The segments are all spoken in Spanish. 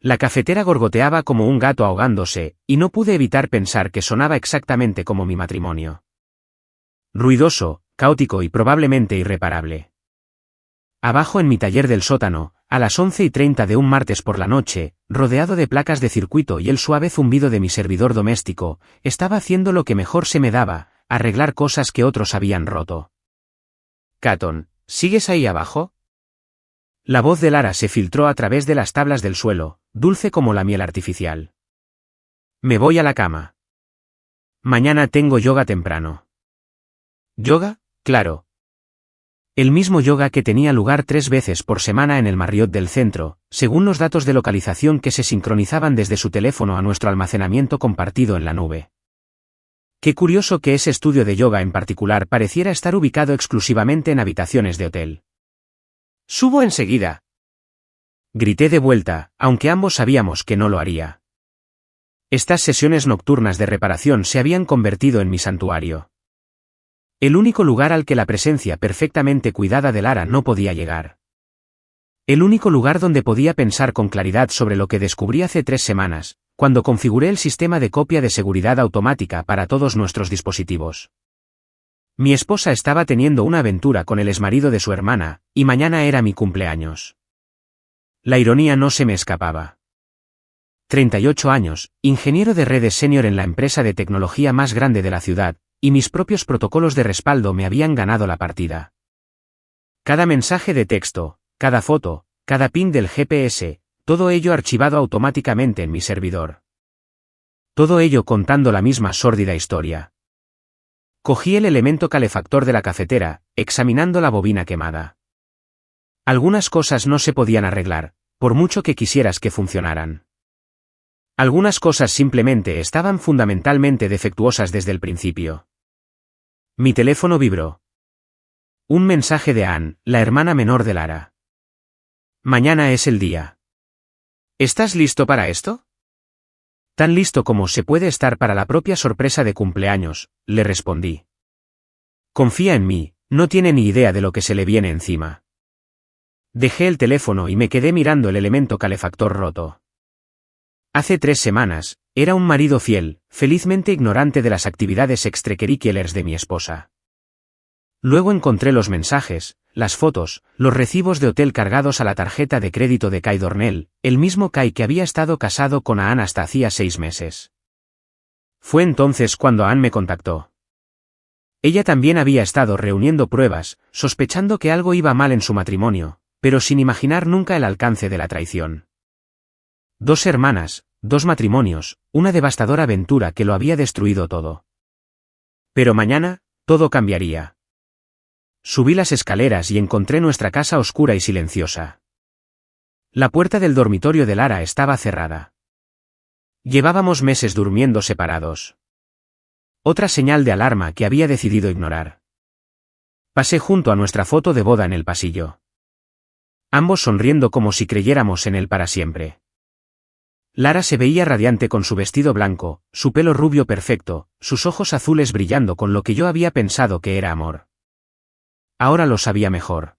La cafetera gorgoteaba como un gato ahogándose, y no pude evitar pensar que sonaba exactamente como mi matrimonio. Ruidoso, caótico y probablemente irreparable. Abajo en mi taller del sótano, a las 11:30 de un martes por la noche, rodeado de placas de circuito y el suave zumbido de mi servidor doméstico, estaba haciendo lo que mejor se me daba, arreglar cosas que otros habían roto. «Caton, ¿sigues ahí abajo?» La voz de Lara se filtró a través de las tablas del suelo, dulce como la miel artificial. «Me voy a la cama. Mañana tengo yoga temprano». «¿Yoga? Claro». El mismo yoga que tenía lugar 3 veces por semana en el Marriott del centro, según los datos de localización que se sincronizaban desde su teléfono a nuestro almacenamiento compartido en la nube. Qué curioso que ese estudio de yoga en particular pareciera estar ubicado exclusivamente en habitaciones de hotel. «Subo enseguida», grité de vuelta, aunque ambos sabíamos que no lo haría. Estas sesiones nocturnas de reparación se habían convertido en mi santuario. El único lugar al que la presencia perfectamente cuidada de Lara no podía llegar. El único lugar donde podía pensar con claridad sobre lo que descubrí hace 3 semanas, cuando configuré el sistema de copia de seguridad automática para todos nuestros dispositivos. Mi esposa estaba teniendo una aventura con el exmarido de su hermana, y mañana era mi cumpleaños. La ironía no se me escapaba. 38 años, ingeniero de redes senior en la empresa de tecnología más grande de la ciudad, y mis propios protocolos de respaldo me habían ganado la partida. Cada mensaje de texto, cada foto, cada pin del GPS, todo ello archivado automáticamente en mi servidor. Todo ello contando la misma sórdida historia. Cogí el elemento calefactor de la cafetera, examinando la bobina quemada. Algunas cosas no se podían arreglar, por mucho que quisieras que funcionaran. Algunas cosas simplemente estaban fundamentalmente defectuosas desde el principio. Mi teléfono vibró. Un mensaje de Anne, la hermana menor de Lara. «Mañana es el día. ¿Estás listo para esto?» «Tan listo como se puede estar para la propia sorpresa de cumpleaños», le respondí. «Confía en mí, no tiene ni idea de lo que se le viene encima». Dejé el teléfono y me quedé mirando el elemento calefactor roto. Hace 3 semanas, era un marido fiel, felizmente ignorante de las actividades extracurriculares de mi esposa. Luego encontré los mensajes, las fotos, los recibos de hotel cargados a la tarjeta de crédito de Kai Dornell, el mismo Kai que había estado casado con Anne hasta hacía 6 meses. Fue entonces cuando Anne me contactó. Ella también había estado reuniendo pruebas, sospechando que algo iba mal en su matrimonio, pero sin imaginar nunca el alcance de la traición. 2 hermanas, 2 matrimonios, una devastadora aventura que lo había destruido todo. Pero mañana, todo cambiaría. Subí las escaleras y encontré nuestra casa oscura y silenciosa. La puerta del dormitorio de Lara estaba cerrada. Llevábamos meses durmiendo separados. Otra señal de alarma que había decidido ignorar. Pasé junto a nuestra foto de boda en el pasillo. Ambos sonriendo como si creyéramos en él para siempre. Lara se veía radiante con su vestido blanco, su pelo rubio perfecto, sus ojos azules brillando con lo que yo había pensado que era amor. Ahora lo sabía mejor.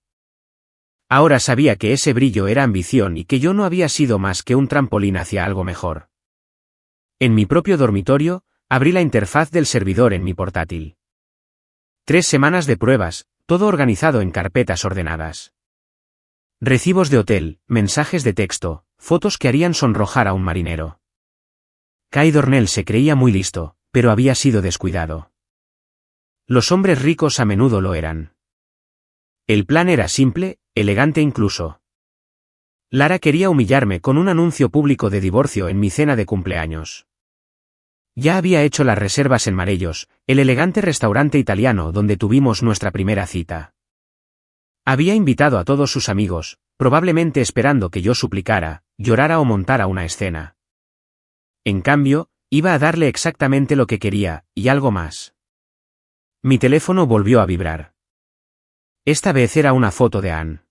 Ahora sabía que ese brillo era ambición y que yo no había sido más que un trampolín hacia algo mejor. En mi propio dormitorio, abrí la interfaz del servidor en mi portátil. 3 semanas de pruebas, todo organizado en carpetas ordenadas. Recibos de hotel, mensajes de texto, fotos que harían sonrojar a un marinero. Kai Dornell se creía muy listo, pero había sido descuidado. Los hombres ricos a menudo lo eran. El plan era simple, elegante incluso. Lara quería humillarme con un anuncio público de divorcio en mi cena de cumpleaños. Ya había hecho las reservas en Marellos, el elegante restaurante italiano donde tuvimos nuestra primera cita. Había invitado a todos sus amigos, probablemente esperando que yo suplicara, llorara o montara una escena. En cambio, iba a darle exactamente lo que quería, y algo más. Mi teléfono volvió a vibrar. Esta vez era una foto de Anne.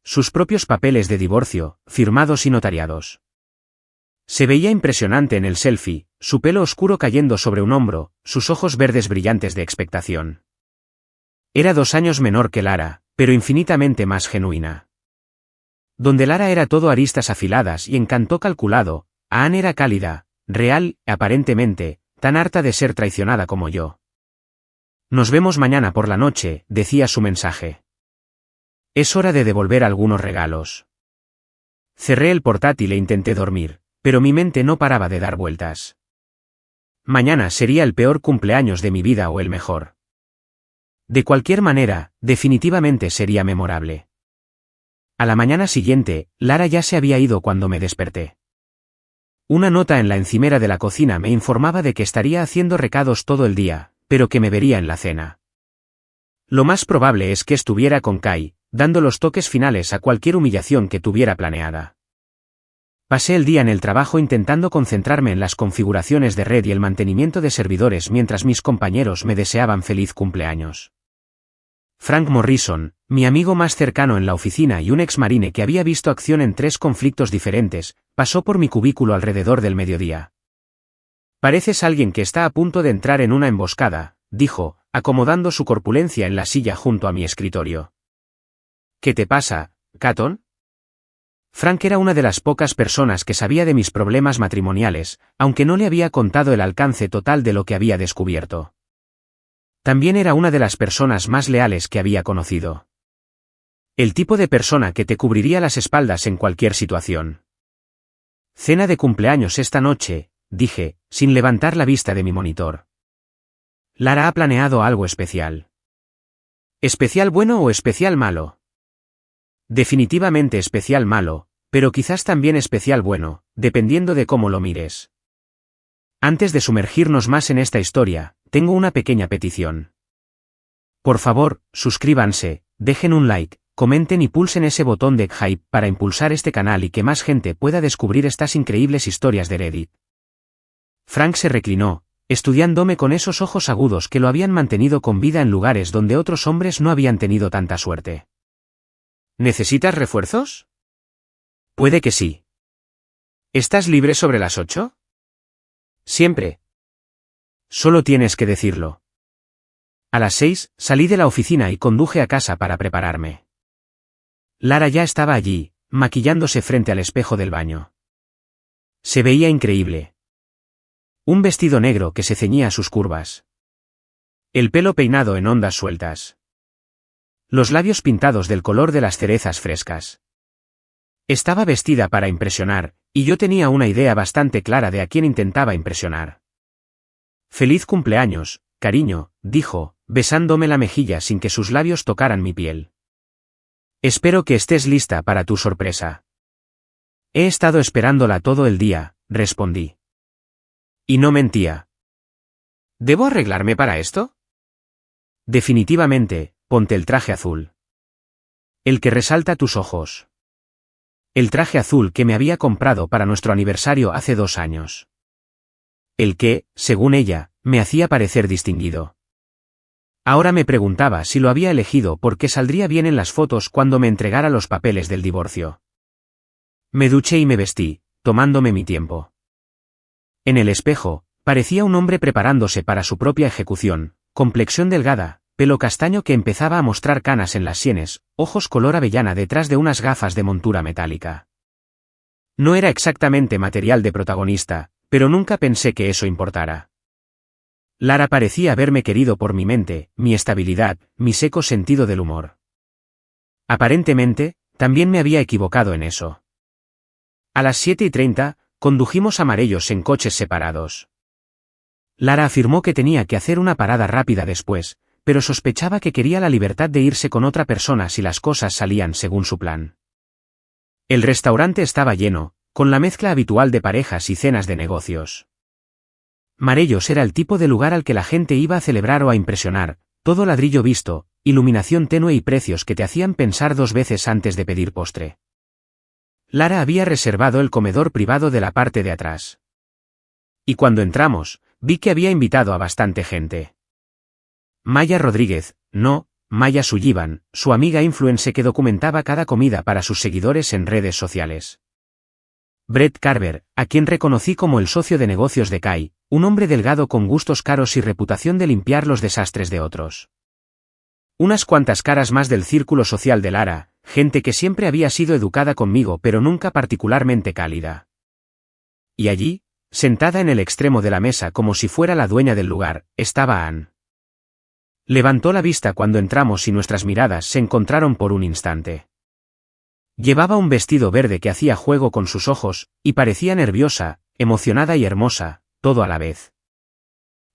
Sus propios papeles de divorcio, firmados y notariados. Se veía impresionante en el selfie, su pelo oscuro cayendo sobre un hombro, sus ojos verdes brillantes de expectación. Era 2 años menor que Lara, pero infinitamente más genuina. Donde Lara era todo aristas afiladas y encanto calculado, Anne era cálida, real, aparentemente, tan harta de ser traicionada como yo. Nos vemos mañana por la noche, decía su mensaje. Es hora de devolver algunos regalos. Cerré el portátil e intenté dormir, pero mi mente no paraba de dar vueltas. Mañana sería el peor cumpleaños de mi vida o el mejor. De cualquier manera, definitivamente sería memorable. A la mañana siguiente, Lara ya se había ido cuando me desperté. Una nota en la encimera de la cocina me informaba de que estaría haciendo recados todo el día, pero que me vería en la cena. Lo más probable es que estuviera con Kai, dando los toques finales a cualquier humillación que tuviera planeada. Pasé el día en el trabajo intentando concentrarme en las configuraciones de red y el mantenimiento de servidores mientras mis compañeros me deseaban feliz cumpleaños. Frank Morrison, mi amigo más cercano en la oficina y un ex-marine que había visto acción en 3 conflictos diferentes, pasó por mi cubículo alrededor del mediodía. «Pareces alguien que está a punto de entrar en una emboscada», dijo, acomodando su corpulencia en la silla junto a mi escritorio. «¿Qué te pasa, Catton?» Frank era una de las pocas personas que sabía de mis problemas matrimoniales, aunque no le había contado el alcance total de lo que había descubierto. También era una de las personas más leales que había conocido. El tipo de persona que te cubriría las espaldas en cualquier situación. «Cena de cumpleaños esta noche», dije, sin levantar la vista de mi monitor. «Lara ha planeado algo especial». ¿Especial bueno o especial malo? Definitivamente especial malo, pero quizás también especial bueno, dependiendo de cómo lo mires. Antes de sumergirnos más en esta historia, tengo una pequeña petición. Por favor, suscríbanse, dejen un like, comenten y pulsen ese botón de hype para impulsar este canal y que más gente pueda descubrir estas increíbles historias de Reddit. Frank se reclinó, estudiándome con esos ojos agudos que lo habían mantenido con vida en lugares donde otros hombres no habían tenido tanta suerte. ¿Necesitas refuerzos? Puede que sí. ¿Estás libre sobre las 8? Siempre. Solo tienes que decirlo. A las 6, salí de la oficina y conduje a casa para prepararme. Lara ya estaba allí, maquillándose frente al espejo del baño. Se veía increíble. Un vestido negro que se ceñía a sus curvas. El pelo peinado en ondas sueltas. Los labios pintados del color de las cerezas frescas. Estaba vestida para impresionar, y yo tenía una idea bastante clara de a quién intentaba impresionar. «Feliz cumpleaños, cariño», dijo, besándome la mejilla sin que sus labios tocaran mi piel. «Espero que estés lista para tu sorpresa». «He estado esperándola todo el día», respondí. Y no mentía. ¿Debo arreglarme para esto? Definitivamente. Ponte el traje azul. El que resalta tus ojos. El traje azul que me había comprado para nuestro aniversario hace 2 años. El que, según ella, me hacía parecer distinguido. Ahora me preguntaba si lo había elegido porque saldría bien en las fotos cuando me entregara los papeles del divorcio. Me duché y me vestí, tomándome mi tiempo. En el espejo, parecía un hombre preparándose para su propia ejecución, complexión delgada, pelo castaño que empezaba a mostrar canas en las sienes, ojos color avellana detrás de unas gafas de montura metálica. No era exactamente material de protagonista, pero nunca pensé que eso importara. Lara parecía haberme querido por mi mente, mi estabilidad, mi seco sentido del humor. Aparentemente, también me había equivocado en eso. A las 7:30, condujimos a Marellos en coches separados. Lara afirmó que tenía que hacer una parada rápida después, pero sospechaba que quería la libertad de irse con otra persona si las cosas salían según su plan. El restaurante estaba lleno, con la mezcla habitual de parejas y cenas de negocios. Marellos era el tipo de lugar al que la gente iba a celebrar o a impresionar, todo ladrillo visto, iluminación tenue y precios que te hacían pensar 2 veces antes de pedir postre. Lara había reservado el comedor privado de la parte de atrás. Y cuando entramos, vi que había invitado a bastante gente. Maya Rodríguez, no, Maya Sullivan, su amiga influencer que documentaba cada comida para sus seguidores en redes sociales. Brett Carver, a quien reconocí como el socio de negocios de Kai, un hombre delgado con gustos caros y reputación de limpiar los desastres de otros. Unas cuantas caras más del círculo social de Lara, gente que siempre había sido educada conmigo pero nunca particularmente cálida. Y allí, sentada en el extremo de la mesa como si fuera la dueña del lugar, estaba Anne. Levantó la vista cuando entramos y nuestras miradas se encontraron por un instante. Llevaba un vestido verde que hacía juego con sus ojos, y parecía nerviosa, emocionada y hermosa, todo a la vez.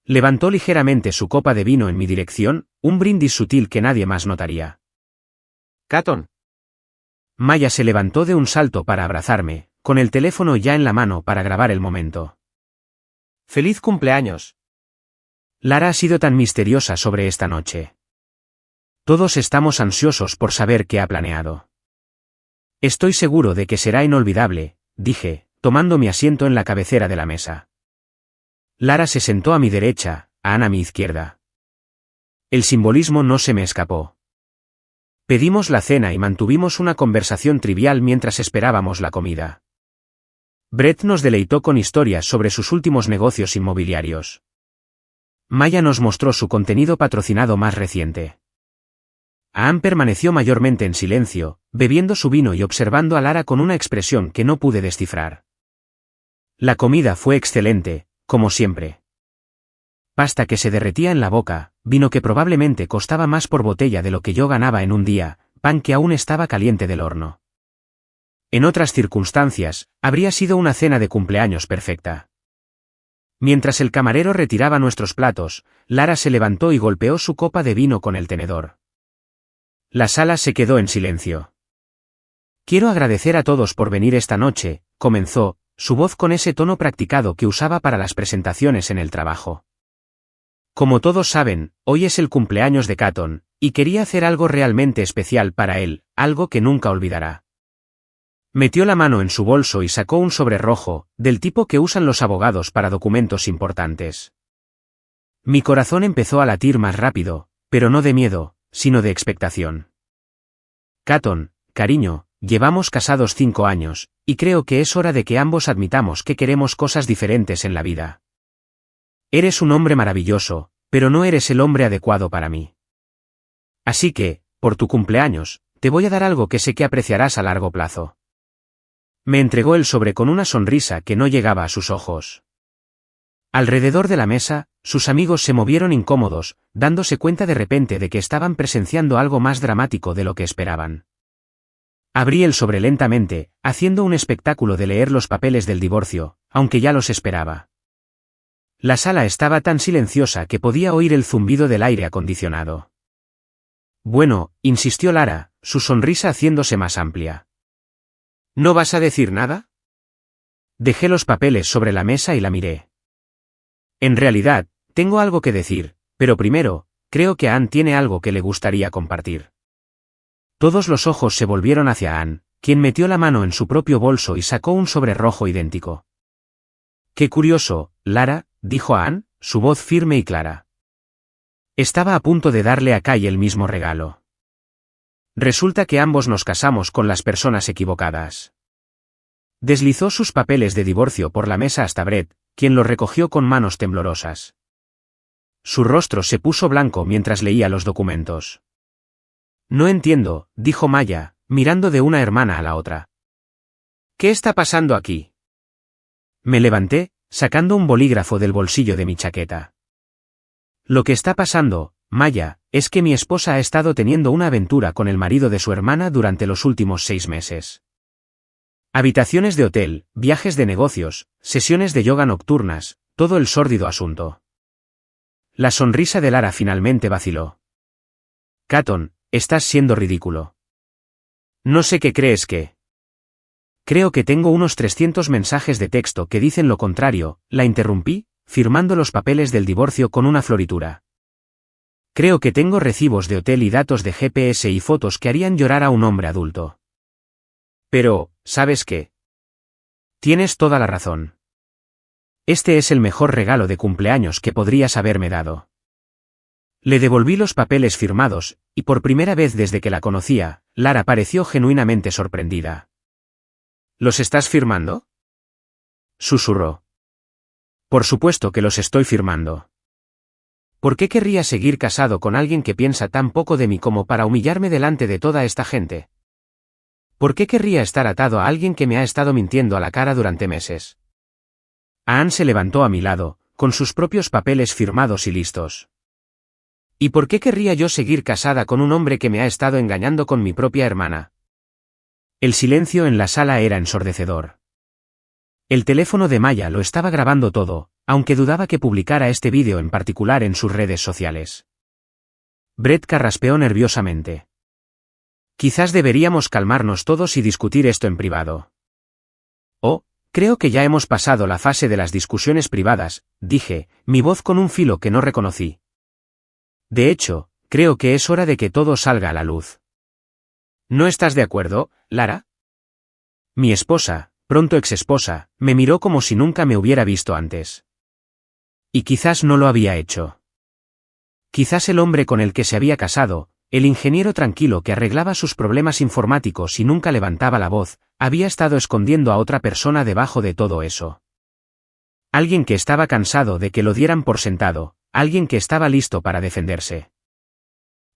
Levantó ligeramente su copa de vino en mi dirección, un brindis sutil que nadie más notaría. Caton. Maya se levantó de un salto para abrazarme, con el teléfono ya en la mano para grabar el momento. ¡Feliz cumpleaños! Lara ha sido tan misteriosa sobre esta noche. Todos estamos ansiosos por saber qué ha planeado. Estoy seguro de que será inolvidable, dije, tomando mi asiento en la cabecera de la mesa. Lara se sentó a mi derecha, Anne a mi izquierda. El simbolismo no se me escapó. Pedimos la cena y mantuvimos una conversación trivial mientras esperábamos la comida. Brett nos deleitó con historias sobre sus últimos negocios inmobiliarios. Maya nos mostró su contenido patrocinado más reciente. Anne permaneció mayormente en silencio, bebiendo su vino y observando a Lara con una expresión que no pude descifrar. La comida fue excelente, como siempre. Pasta que se derretía en la boca, vino que probablemente costaba más por botella de lo que yo ganaba en un día, pan que aún estaba caliente del horno. En otras circunstancias, habría sido una cena de cumpleaños perfecta. Mientras el camarero retiraba nuestros platos, Lara se levantó y golpeó su copa de vino con el tenedor. La sala se quedó en silencio. Quiero agradecer a todos por venir esta noche, comenzó, su voz con ese tono practicado que usaba para las presentaciones en el trabajo. Como todos saben, hoy es el cumpleaños de Caton, y quería hacer algo realmente especial para él, algo que nunca olvidará. Metió la mano en su bolso y sacó un sobre rojo, del tipo que usan los abogados para documentos importantes. Mi corazón empezó a latir más rápido, pero no de miedo, sino de expectación. Caton, cariño, llevamos casados 5 años, y creo que es hora de que ambos admitamos que queremos cosas diferentes en la vida. Eres un hombre maravilloso, pero no eres el hombre adecuado para mí. Así que, por tu cumpleaños, te voy a dar algo que sé que apreciarás a largo plazo. Me entregó el sobre con una sonrisa que no llegaba a sus ojos. Alrededor de la mesa, sus amigos se movieron incómodos, dándose cuenta de repente de que estaban presenciando algo más dramático de lo que esperaban. Abrí el sobre lentamente, haciendo un espectáculo de leer los papeles del divorcio, aunque ya los esperaba. La sala estaba tan silenciosa que podía oír el zumbido del aire acondicionado. Bueno, insistió Lara, su sonrisa haciéndose más amplia. ¿No vas a decir nada? Dejé los papeles sobre la mesa y la miré. En realidad, tengo algo que decir, pero primero, creo que Anne tiene algo que le gustaría compartir. Todos los ojos se volvieron hacia Anne, quien metió la mano en su propio bolso y sacó un sobre rojo idéntico. Qué curioso, Lara, dijo Anne, su voz firme y clara. Estaba a punto de darle a Kai el mismo regalo. Resulta que ambos nos casamos con las personas equivocadas. Deslizó sus papeles de divorcio por la mesa hasta Brett, quien los recogió con manos temblorosas. Su rostro se puso blanco mientras leía los documentos. No entiendo, dijo Maya, mirando de una hermana a la otra. ¿Qué está pasando aquí? Me levanté, sacando un bolígrafo del bolsillo de mi chaqueta. Lo que está pasando, Maya, es que mi esposa ha estado teniendo una aventura con el marido de su hermana durante los últimos 6 meses. Habitaciones de hotel, viajes de negocios, sesiones de yoga nocturnas, todo el sórdido asunto. La sonrisa de Lara finalmente vaciló. Caton, estás siendo ridículo. No sé qué crees que... Creo que tengo unos 300 mensajes de texto que dicen lo contrario, la interrumpí, firmando los papeles del divorcio con una floritura. Creo que tengo recibos de hotel y datos de GPS y fotos que harían llorar a un hombre adulto. Pero, ¿sabes qué? Tienes toda la razón. Este es el mejor regalo de cumpleaños que podrías haberme dado. Le devolví los papeles firmados, y por primera vez desde que la conocía, Lara pareció genuinamente sorprendida. ¿Los estás firmando? Susurró. Por supuesto que los estoy firmando. ¿Por qué querría seguir casado con alguien que piensa tan poco de mí como para humillarme delante de toda esta gente? ¿Por qué querría estar atado a alguien que me ha estado mintiendo a la cara durante meses? Anne se levantó a mi lado, con sus propios papeles firmados y listos. ¿Y por qué querría yo seguir casada con un hombre que me ha estado engañando con mi propia hermana? El silencio en la sala era ensordecedor. El teléfono de Maya lo estaba grabando todo, aunque dudaba que publicara este vídeo en particular en sus redes sociales. Brett carraspeó nerviosamente. Quizás deberíamos calmarnos todos y discutir esto en privado. Oh, creo que ya hemos pasado la fase de las discusiones privadas, dije, mi voz con un filo que no reconocí. De hecho, creo que es hora de que todo salga a la luz. ¿No estás de acuerdo, Lara? Mi esposa, pronto exesposa, me miró como si nunca me hubiera visto antes. Y quizás no lo había hecho. Quizás el hombre con el que se había casado, el ingeniero tranquilo que arreglaba sus problemas informáticos y nunca levantaba la voz, había estado escondiendo a otra persona debajo de todo eso. Alguien que estaba cansado de que lo dieran por sentado, alguien que estaba listo para defenderse.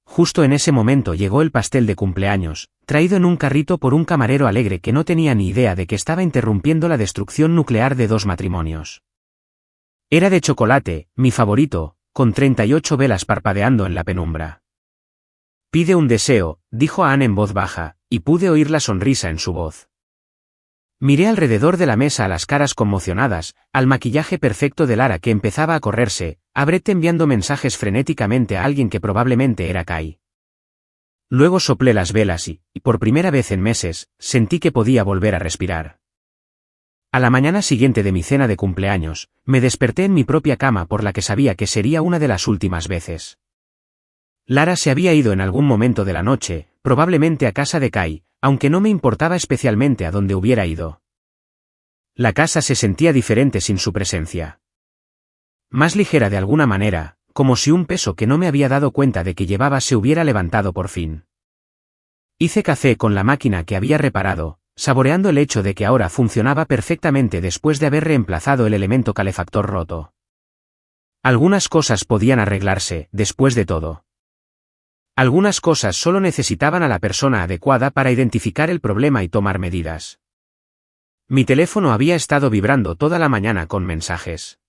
Justo en ese momento llegó el pastel de cumpleaños, traído en un carrito por un camarero alegre que no tenía ni idea de que estaba interrumpiendo la destrucción nuclear de 2 matrimonios. Era de chocolate, mi favorito, con 38 velas parpadeando en la penumbra. Pide un deseo, dijo Anne en voz baja, y pude oír la sonrisa en su voz. Miré alrededor de la mesa a las caras conmocionadas, al maquillaje perfecto de Lara que empezaba a correrse, a Brett enviando mensajes frenéticamente a alguien que probablemente era Kai. Luego soplé las velas y, por primera vez en meses, sentí que podía volver a respirar. A la mañana siguiente de mi cena de cumpleaños, me desperté en mi propia cama por la que sabía que sería una de las últimas veces. Lara se había ido en algún momento de la noche, probablemente a casa de Kai, aunque no me importaba especialmente a dónde hubiera ido. La casa se sentía diferente sin su presencia. Más ligera de alguna manera, como si un peso que no me había dado cuenta de que llevaba se hubiera levantado por fin. Hice café con la máquina que había reparado, saboreando el hecho de que ahora funcionaba perfectamente después de haber reemplazado el elemento calefactor roto. Algunas cosas podían arreglarse, después de todo. Algunas cosas solo necesitaban a la persona adecuada para identificar el problema y tomar medidas. Mi teléfono había estado vibrando toda la mañana con mensajes.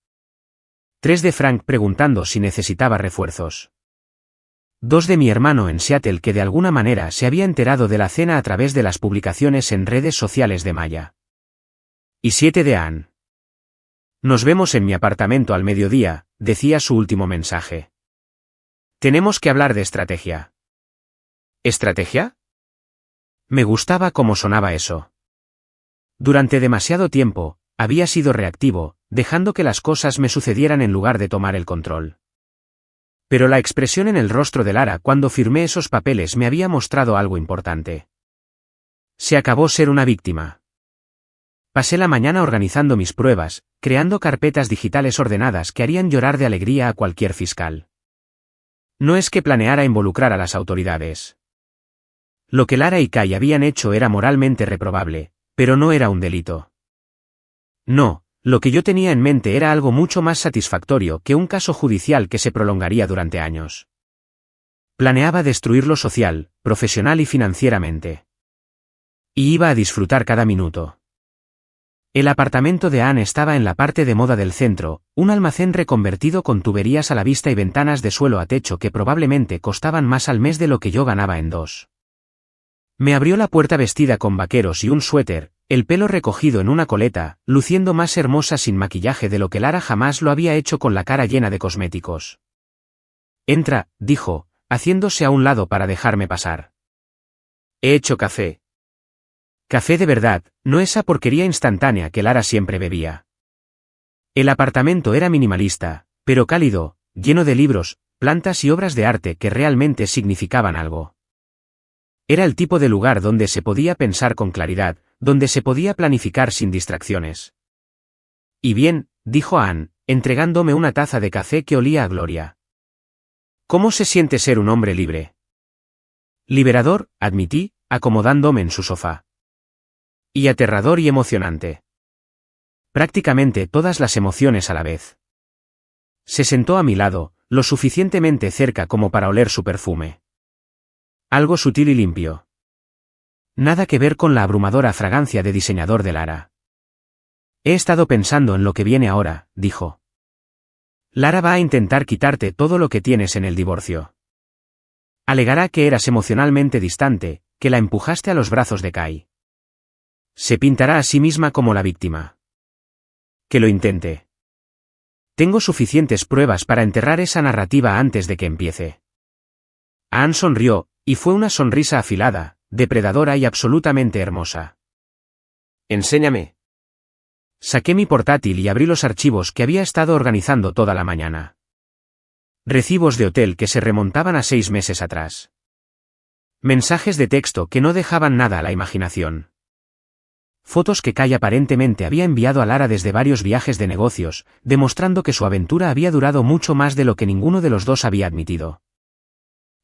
3 de Frank preguntando si necesitaba refuerzos. 2 de mi hermano en Seattle que de alguna manera se había enterado de la cena a través de las publicaciones en redes sociales de Maya. Y 7 de Anne. Nos vemos en mi apartamento al mediodía, decía su último mensaje. Tenemos que hablar de estrategia. ¿Estrategia? Me gustaba cómo sonaba eso. Durante demasiado tiempo, había sido reactivo, dejando que las cosas me sucedieran en lugar de tomar el control. Pero la expresión en el rostro de Lara cuando firmé esos papeles me había mostrado algo importante. Se acabó ser una víctima. Pasé la mañana organizando mis pruebas, creando carpetas digitales ordenadas que harían llorar de alegría a cualquier fiscal. No es que planeara involucrar a las autoridades. Lo que Lara y Kai habían hecho era moralmente reprobable, pero no era un delito. No, lo que yo tenía en mente era algo mucho más satisfactorio que un caso judicial que se prolongaría durante años. Planeaba destruirlo social, profesional y financieramente. Y iba a disfrutar cada minuto. El apartamento de Anne estaba en la parte de moda del centro, un almacén reconvertido con tuberías a la vista y ventanas de suelo a techo que probablemente costaban más al mes de lo que yo ganaba en 2. Me abrió la puerta vestida con vaqueros y un suéter, el pelo recogido en una coleta, luciendo más hermosa sin maquillaje de lo que Lara jamás lo había hecho con la cara llena de cosméticos. Entra, dijo, haciéndose a un lado para dejarme pasar. He hecho café. Café de verdad, no esa porquería instantánea que Lara siempre bebía. El apartamento era minimalista, pero cálido, lleno de libros, plantas y obras de arte que realmente significaban algo. Era el tipo de lugar donde se podía pensar con claridad, donde se podía planificar sin distracciones. Y bien, dijo Anne, entregándome una taza de café que olía a gloria. ¿Cómo se siente ser un hombre libre? Liberador, admití, acomodándome en su sofá. Y aterrador y emocionante. Prácticamente todas las emociones a la vez. Se sentó a mi lado, lo suficientemente cerca como para oler su perfume. Algo sutil y limpio. Nada que ver con la abrumadora fragancia de diseñador de Lara. He estado pensando en lo que viene ahora, dijo. Lara va a intentar quitarte todo lo que tienes en el divorcio. Alegará que eras emocionalmente distante, que la empujaste a los brazos de Kai. Se pintará a sí misma como la víctima. Que lo intente. Tengo suficientes pruebas para enterrar esa narrativa antes de que empiece. Anne sonrió, y fue una sonrisa afilada, depredadora y absolutamente hermosa. Enséñame. Saqué mi portátil y abrí los archivos que había estado organizando toda la mañana. Recibos de hotel que se remontaban a 6 meses atrás. Mensajes de texto que no dejaban nada a la imaginación. Fotos que Kai aparentemente había enviado a Lara desde varios viajes de negocios, demostrando que su aventura había durado mucho más de lo que ninguno de los dos había admitido.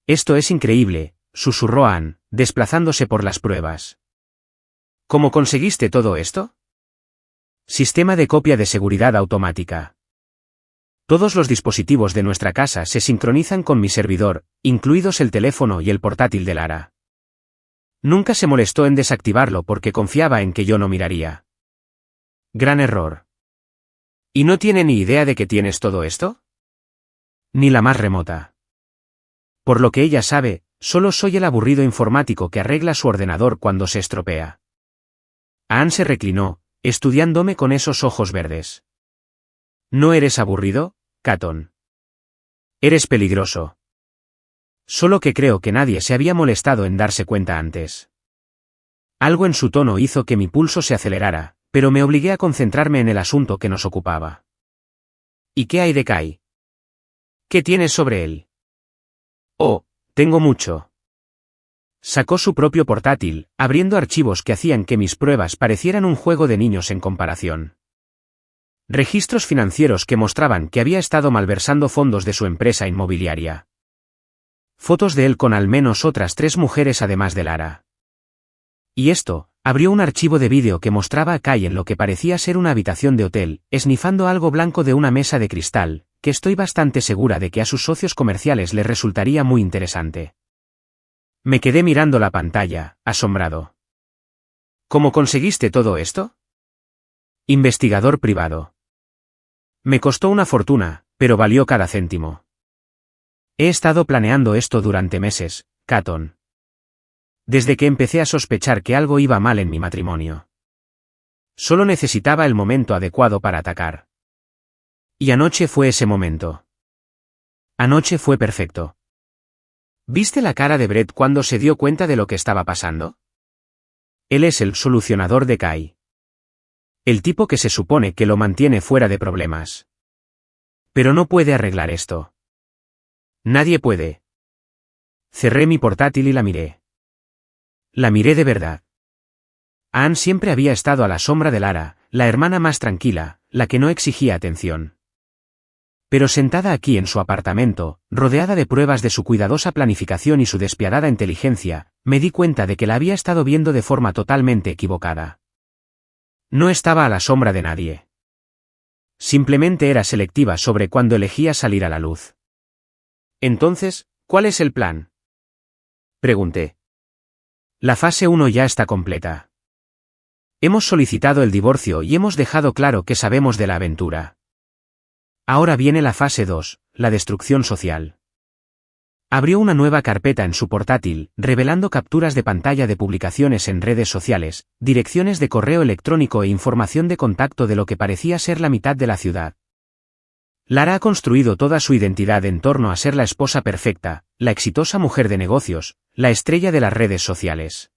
Esto es increíble, susurró Anne, desplazándose por las pruebas. ¿Cómo conseguiste todo esto? Sistema de copia de seguridad automática. Todos los dispositivos de nuestra casa se sincronizan con mi servidor, incluidos el teléfono y el portátil de Lara. Nunca se molestó en desactivarlo porque confiaba en que yo no miraría. Gran error. ¿Y no tiene ni idea de que tienes todo esto? Ni la más remota. Por lo que ella sabe, solo soy el aburrido informático que arregla su ordenador cuando se estropea. Anne se reclinó, estudiándome con esos ojos verdes. ¿No eres aburrido, Caton? Eres peligroso. Solo que creo que nadie se había molestado en darse cuenta antes. Algo en su tono hizo que mi pulso se acelerara, pero me obligué a concentrarme en el asunto que nos ocupaba. ¿Y qué hay de Kai? ¿Qué tienes sobre él? Oh, tengo mucho. Sacó su propio portátil, abriendo archivos que hacían que mis pruebas parecieran un juego de niños en comparación. Registros financieros que mostraban que había estado malversando fondos de su empresa inmobiliaria. Fotos de él con al menos otras 3 mujeres además de Lara. Y esto, abrió un archivo de vídeo que mostraba a Kai en lo que parecía ser una habitación de hotel, esnifando algo blanco de una mesa de cristal, que estoy bastante segura de que a sus socios comerciales les resultaría muy interesante. Me quedé mirando la pantalla, asombrado. ¿Cómo conseguiste todo esto? Investigador privado. Me costó una fortuna, pero valió cada céntimo. He estado planeando esto durante meses, Caton. Desde que empecé a sospechar que algo iba mal en mi matrimonio. Solo necesitaba el momento adecuado para atacar. Y anoche fue ese momento. Anoche fue perfecto. ¿Viste la cara de Brett cuando se dio cuenta de lo que estaba pasando? Él es el solucionador de Kai. El tipo que se supone que lo mantiene fuera de problemas. Pero no puede arreglar esto. Nadie puede. Cerré mi portátil y la miré. La miré de verdad. Anne siempre había estado a la sombra de Lara, la hermana más tranquila, la que no exigía atención. Pero sentada aquí en su apartamento, rodeada de pruebas de su cuidadosa planificación y su despiadada inteligencia, me di cuenta de que la había estado viendo de forma totalmente equivocada. No estaba a la sombra de nadie. Simplemente era selectiva sobre cuándo elegía salir a la luz. Entonces, ¿cuál es el plan? Pregunté. La fase 1 ya está completa. Hemos solicitado el divorcio y hemos dejado claro que sabemos de la aventura. Ahora viene la fase 2, la destrucción social. Abrió una nueva carpeta en su portátil, revelando capturas de pantalla de publicaciones en redes sociales, direcciones de correo electrónico e información de contacto de lo que parecía ser la mitad de la ciudad. Lara ha construido toda su identidad en torno a ser la esposa perfecta, la exitosa mujer de negocios, la estrella de las redes sociales.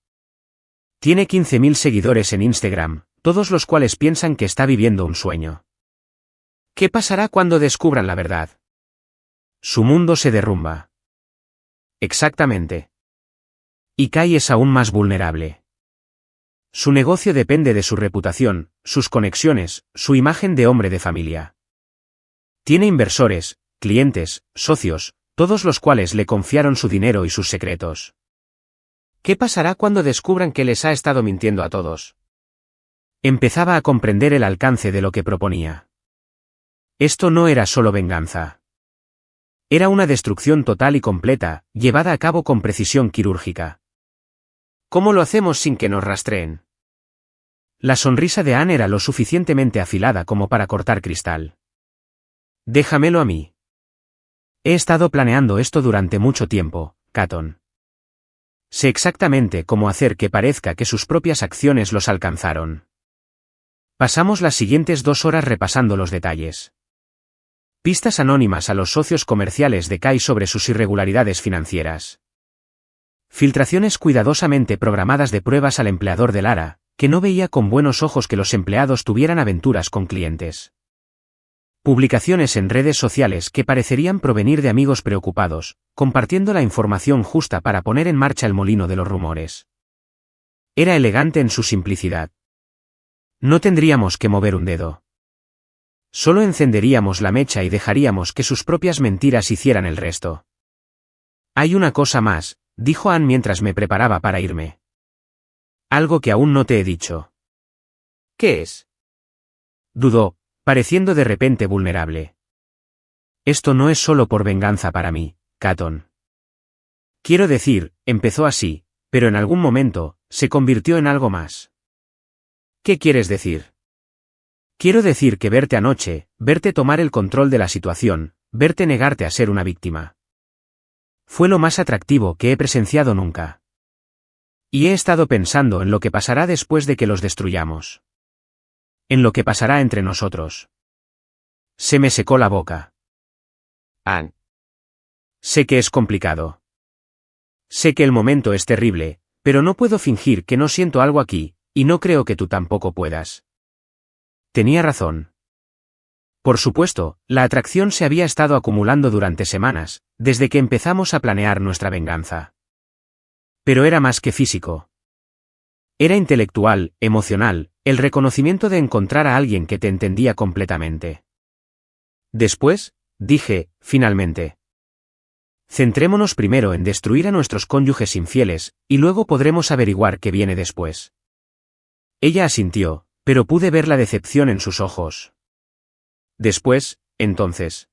Tiene 15.000 seguidores en Instagram, todos los cuales piensan que está viviendo un sueño. ¿Qué pasará cuando descubran la verdad? Su mundo se derrumba. Exactamente. Y Kai es aún más vulnerable. Su negocio depende de su reputación, sus conexiones, su imagen de hombre de familia. Tiene inversores, clientes, socios, todos los cuales le confiaron su dinero y sus secretos. ¿Qué pasará cuando descubran que les ha estado mintiendo a todos? Empezaba a comprender el alcance de lo que proponía. Esto no era solo venganza. Era una destrucción total y completa, llevada a cabo con precisión quirúrgica. ¿Cómo lo hacemos sin que nos rastreen? La sonrisa de Anne era lo suficientemente afilada como para cortar cristal. Déjamelo a mí. He estado planeando esto durante mucho tiempo, Caton. Sé exactamente cómo hacer que parezca que sus propias acciones los alcanzaron. Pasamos las siguientes 2 horas repasando los detalles. Pistas anónimas a los socios comerciales de Kai sobre sus irregularidades financieras. Filtraciones cuidadosamente programadas de pruebas al empleador de Lara, que no veía con buenos ojos que los empleados tuvieran aventuras con clientes. Publicaciones en redes sociales que parecerían provenir de amigos preocupados, compartiendo la información justa para poner en marcha el molino de los rumores. Era elegante en su simplicidad. No tendríamos que mover un dedo. Solo encenderíamos la mecha y dejaríamos que sus propias mentiras hicieran el resto. Hay una cosa más, dijo Anne mientras me preparaba para irme. Algo que aún no te he dicho. ¿Qué es? Dudó, pareciendo de repente vulnerable. Esto no es solo por venganza para mí, Caton. Quiero decir, empezó así, pero en algún momento, se convirtió en algo más. ¿Qué quieres decir? Quiero decir que verte anoche, verte tomar el control de la situación, verte negarte a ser una víctima. Fue lo más atractivo que he presenciado nunca. Y he estado pensando en lo que pasará después de que los destruyamos. En lo que pasará entre nosotros. Se me secó la boca. Anne. Sé que es complicado. Sé que el momento es terrible, pero no puedo fingir que no siento algo aquí, y no creo que tú tampoco puedas. Tenía razón. Por supuesto, la atracción se había estado acumulando durante semanas, desde que empezamos a planear nuestra venganza. Pero era más que físico. Era intelectual, emocional, el reconocimiento de encontrar a alguien que te entendía completamente. Después, dije, finalmente. Centrémonos primero en destruir a nuestros cónyuges infieles, y luego podremos averiguar qué viene después. Ella asintió, pero pude ver la decepción en sus ojos. Después, entonces.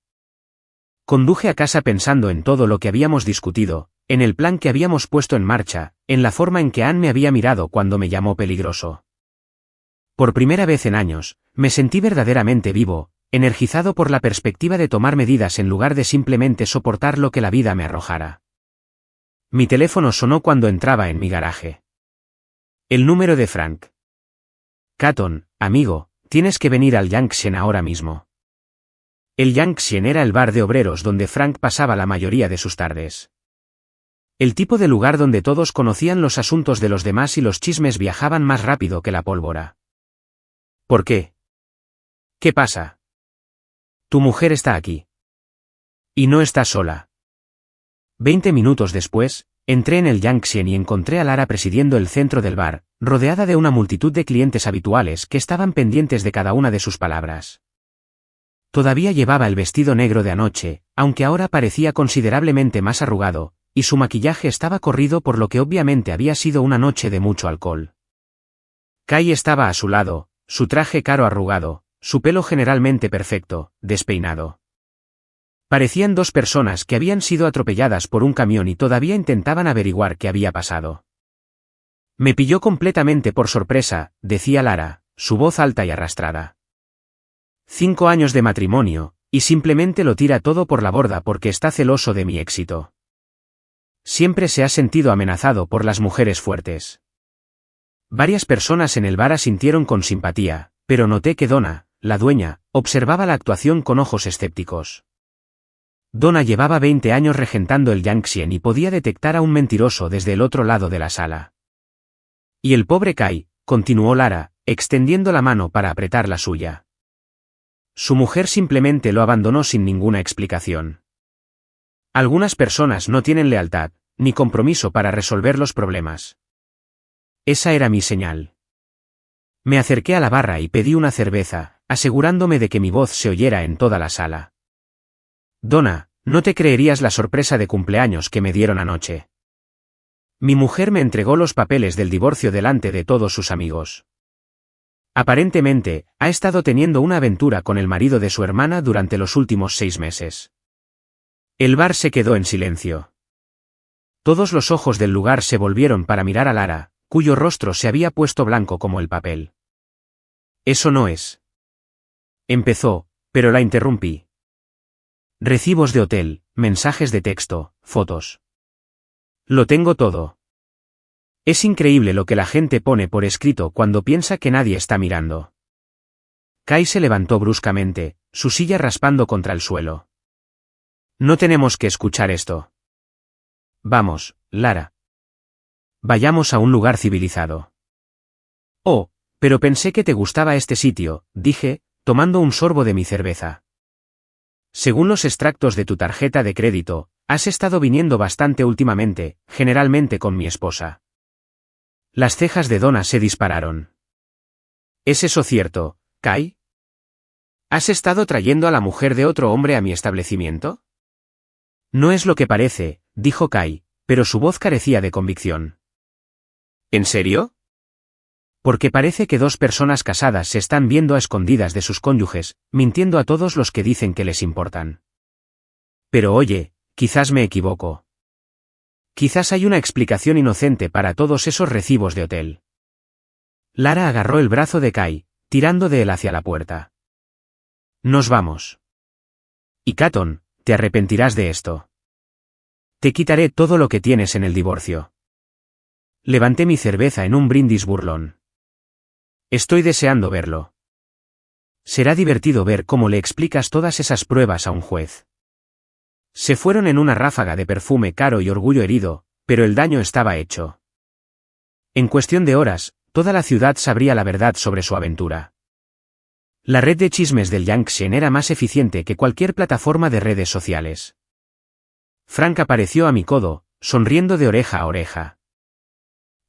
Conduje a casa pensando en todo lo que habíamos discutido, en el plan que habíamos puesto en marcha, en la forma en que Anne me había mirado cuando me llamó peligroso. Por primera vez en años, me sentí verdaderamente vivo, energizado por la perspectiva de tomar medidas en lugar de simplemente soportar lo que la vida me arrojara. Mi teléfono sonó cuando entraba en mi garaje. El número de Frank. Caton, amigo, tienes que venir al Junction ahora mismo. El Junction era el bar de obreros donde Frank pasaba la mayoría de sus tardes. El tipo de lugar donde todos conocían los asuntos de los demás y los chismes viajaban más rápido que la pólvora. ¿Por qué? ¿Qué pasa? Tu mujer está aquí. Y no está sola. 20 minutos después, entré en el Junction y encontré a Lara presidiendo el centro del bar, rodeada de una multitud de clientes habituales que estaban pendientes de cada una de sus palabras. Todavía llevaba el vestido negro de anoche, aunque ahora parecía considerablemente más arrugado, y su maquillaje estaba corrido por lo que obviamente había sido una noche de mucho alcohol. Kai estaba a su lado, su traje caro arrugado, su pelo generalmente perfecto, despeinado. Parecían 2 personas que habían sido atropelladas por un camión y todavía intentaban averiguar qué había pasado. Me pilló completamente por sorpresa, decía Lara, su voz alta y arrastrada. 5 años de matrimonio, y simplemente lo tira todo por la borda porque está celoso de mi éxito. Siempre se ha sentido amenazado por las mujeres fuertes. Varias personas en el bar asintieron con simpatía, pero noté que Donna, la dueña, observaba la actuación con ojos escépticos. Donna llevaba 20 años regentando el Junction y podía detectar a un mentiroso desde el otro lado de la sala. Y el pobre Kai, continuó Lara, extendiendo la mano para apretar la suya. Su mujer simplemente lo abandonó sin ninguna explicación. Algunas personas no tienen lealtad, ni compromiso para resolver los problemas. Esa era mi señal. Me acerqué a la barra y pedí una cerveza, asegurándome de que mi voz se oyera en toda la sala. Donna, no te creerías la sorpresa de cumpleaños que me dieron anoche. Mi mujer me entregó los papeles del divorcio delante de todos sus amigos. Aparentemente, ha estado teniendo una aventura con el marido de su hermana durante los últimos 6 meses. El bar se quedó en silencio. Todos los ojos del lugar se volvieron para mirar a Lara, cuyo rostro se había puesto blanco como el papel. Eso no es. Empezó, pero la interrumpí. Recibos de hotel, mensajes de texto, fotos. Lo tengo todo. Es increíble lo que la gente pone por escrito cuando piensa que nadie está mirando. Kai se levantó bruscamente, su silla raspando contra el suelo. No tenemos que escuchar esto. Vamos, Lara. Vayamos a un lugar civilizado. Oh, pero pensé que te gustaba este sitio, dije, tomando un sorbo de mi cerveza. Según los extractos de tu tarjeta de crédito, has estado viniendo bastante últimamente, generalmente con mi esposa. Las cejas de Donna se dispararon. ¿Es eso cierto, Kai? ¿Has estado trayendo a la mujer de otro hombre a mi establecimiento? No es lo que parece, dijo Kai, pero su voz carecía de convicción. ¿En serio? Porque parece que dos personas casadas se están viendo a escondidas de sus cónyuges, mintiendo a todos los que dicen que les importan. Pero oye, quizás me equivoco. Quizás hay una explicación inocente para todos esos recibos de hotel. Lara agarró el brazo de Kai, tirando de él hacia la puerta. Nos vamos. Y Caton, te arrepentirás de esto. Te quitaré todo lo que tienes en el divorcio. Levanté mi cerveza en un brindis burlón. Estoy deseando verlo. Será divertido ver cómo le explicas todas esas pruebas a un juez. Se fueron en una ráfaga de perfume caro y orgullo herido, pero el daño estaba hecho. En cuestión de horas, toda la ciudad sabría la verdad sobre su aventura. La red de chismes del Yangtze era más eficiente que cualquier plataforma de redes sociales. Frank apareció a mi codo, sonriendo de oreja a oreja.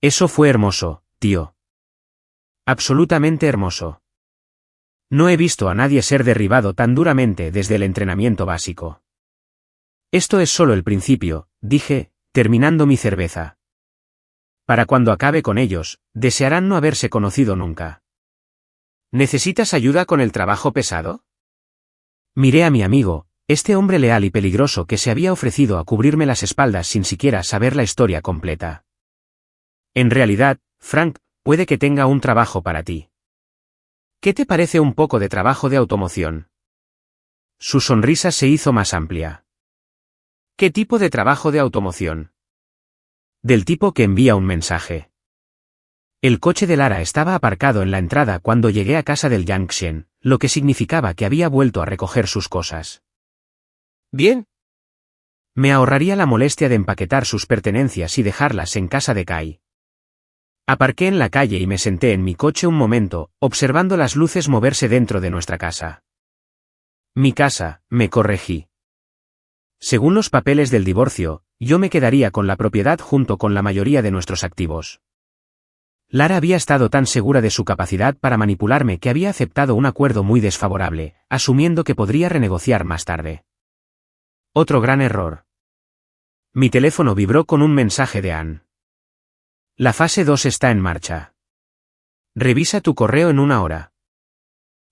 Eso fue hermoso, tío. Absolutamente hermoso. No he visto a nadie ser derribado tan duramente desde el entrenamiento básico. Esto es solo el principio, dije, terminando mi cerveza. Para cuando acabe con ellos, desearán no haberse conocido nunca. ¿Necesitas ayuda con el trabajo pesado? Miré a mi amigo, este hombre leal y peligroso que se había ofrecido a cubrirme las espaldas sin siquiera saber la historia completa. En realidad, Frank, puede que tenga un trabajo para ti. ¿Qué te parece un poco de trabajo de automoción? Su sonrisa se hizo más amplia. ¿Qué tipo de trabajo de automoción? Del tipo que envía un mensaje. El coche de Lara estaba aparcado en la entrada cuando llegué a casa del Yangtze, lo que significaba que había vuelto a recoger sus cosas. Bien. Me ahorraría la molestia de empaquetar sus pertenencias y dejarlas en casa de Kai. Aparqué en la calle y me senté en mi coche un momento, observando las luces moverse dentro de nuestra casa. Mi casa, me corregí. Según los papeles del divorcio, yo me quedaría con la propiedad junto con la mayoría de nuestros activos. Lara había estado tan segura de su capacidad para manipularme que había aceptado un acuerdo muy desfavorable, asumiendo que podría renegociar más tarde. Otro gran error. Mi teléfono vibró con un mensaje de Anne. La fase 2 está en marcha. Revisa tu correo en 1 hora.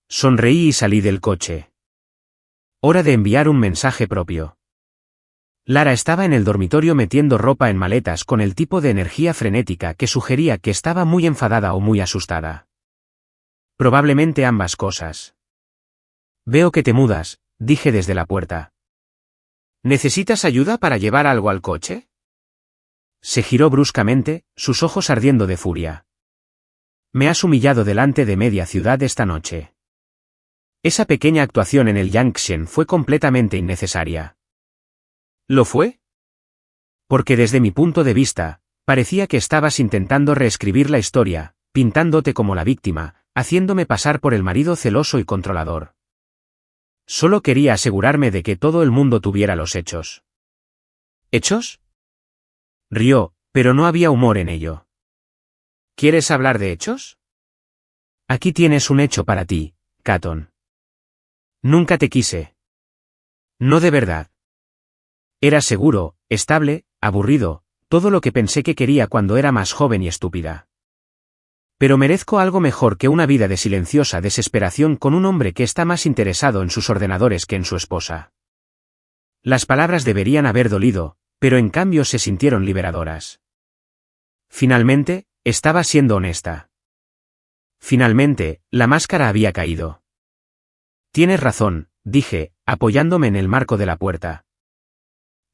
Sonreí y salí del coche. Hora de enviar un mensaje propio. Lara estaba en el dormitorio metiendo ropa en maletas con el tipo de energía frenética que sugería que estaba muy enfadada o muy asustada. Probablemente ambas cosas. Veo que te mudas, dije desde la puerta. ¿Necesitas ayuda para llevar algo al coche? Se giró bruscamente, sus ojos ardiendo de furia. Me has humillado delante de media ciudad esta noche. Esa pequeña actuación en el Yangtze fue completamente innecesaria. ¿Lo fue? Porque desde mi punto de vista, parecía que estabas intentando reescribir la historia, pintándote como la víctima, haciéndome pasar por el marido celoso y controlador. Solo quería asegurarme de que todo el mundo tuviera los hechos. ¿Hechos? Rió, pero no había humor en ello. ¿Quieres hablar de hechos? Aquí tienes un hecho para ti, Caton. Nunca te quise. No de verdad. Era seguro, estable, aburrido, todo lo que pensé que quería cuando era más joven y estúpida. Pero merezco algo mejor que una vida de silenciosa desesperación con un hombre que está más interesado en sus ordenadores que en su esposa. Las palabras deberían haber dolido, pero en cambio se sintieron liberadoras. Finalmente, estaba siendo honesta. Finalmente, la máscara había caído. Tienes razón, dije, apoyándome en el marco de la puerta.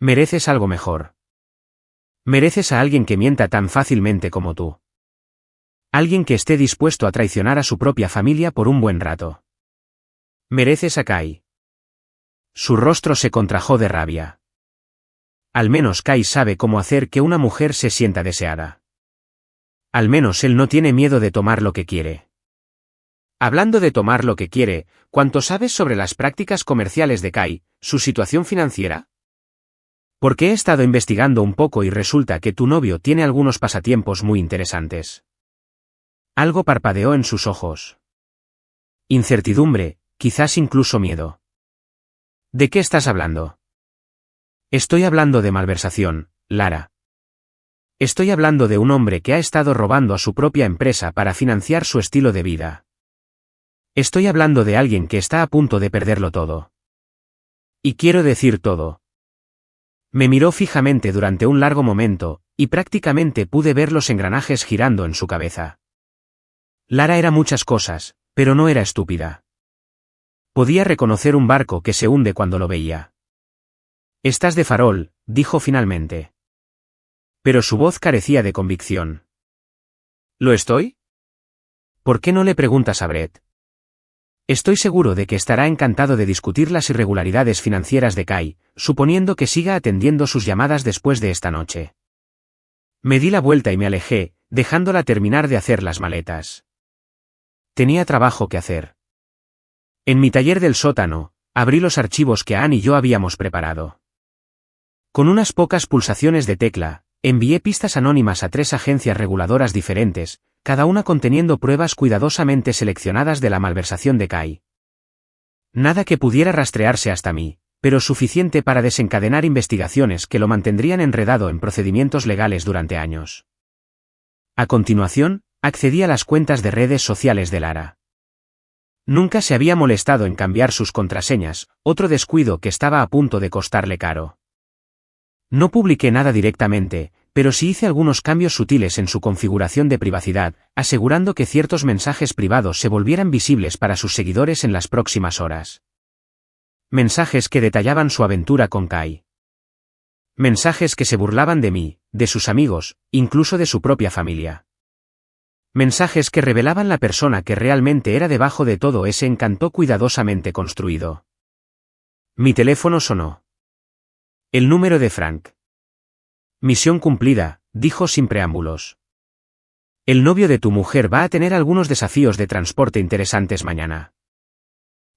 Mereces algo mejor. Mereces a alguien que mienta tan fácilmente como tú. Alguien que esté dispuesto a traicionar a su propia familia por un buen rato. Mereces a Kai. Su rostro se contrajo de rabia. Al menos Kai sabe cómo hacer que una mujer se sienta deseada. Al menos él no tiene miedo de tomar lo que quiere. Hablando de tomar lo que quiere, ¿cuánto sabes sobre las prácticas comerciales de Kai, su situación financiera? Porque he estado investigando un poco y resulta que tu novio tiene algunos pasatiempos muy interesantes. Algo parpadeó en sus ojos. Incertidumbre, quizás incluso miedo. ¿De qué estás hablando? Estoy hablando de malversación, Lara. Estoy hablando de un hombre que ha estado robando a su propia empresa para financiar su estilo de vida. Estoy hablando de alguien que está a punto de perderlo todo. Y quiero decir todo. Me miró fijamente durante un largo momento, y prácticamente pude ver los engranajes girando en su cabeza. Lara era muchas cosas, pero no era estúpida. Podía reconocer un barco que se hunde cuando lo veía. Estás de farol, dijo finalmente. Pero su voz carecía de convicción. ¿Lo estoy? ¿Por qué no le preguntas a Brett? Estoy seguro de que estará encantado de discutir las irregularidades financieras de Kai, suponiendo que siga atendiendo sus llamadas después de esta noche. Me di la vuelta y me alejé, dejándola terminar de hacer las maletas. Tenía trabajo que hacer. En mi taller del sótano, abrí los archivos que Ann y yo habíamos preparado. Con unas pocas pulsaciones de tecla, envié pistas anónimas a 3 agencias reguladoras diferentes, cada una conteniendo pruebas cuidadosamente seleccionadas de la malversación de Kai. Nada que pudiera rastrearse hasta mí, pero suficiente para desencadenar investigaciones que lo mantendrían enredado en procedimientos legales durante años. A continuación, accedí a las cuentas de redes sociales de Lara. Nunca se había molestado en cambiar sus contraseñas, otro descuido que estaba a punto de costarle caro. No publiqué nada directamente, pero sí hice algunos cambios sutiles en su configuración de privacidad, asegurando que ciertos mensajes privados se volvieran visibles para sus seguidores en las próximas horas. Mensajes que detallaban su aventura con Kai. Mensajes que se burlaban de mí, de sus amigos, incluso de su propia familia. Mensajes que revelaban la persona que realmente era debajo de todo ese encanto cuidadosamente construido. Mi teléfono sonó. El número de Frank. Misión cumplida, dijo sin preámbulos. El novio de tu mujer va a tener algunos desafíos de transporte interesantes mañana.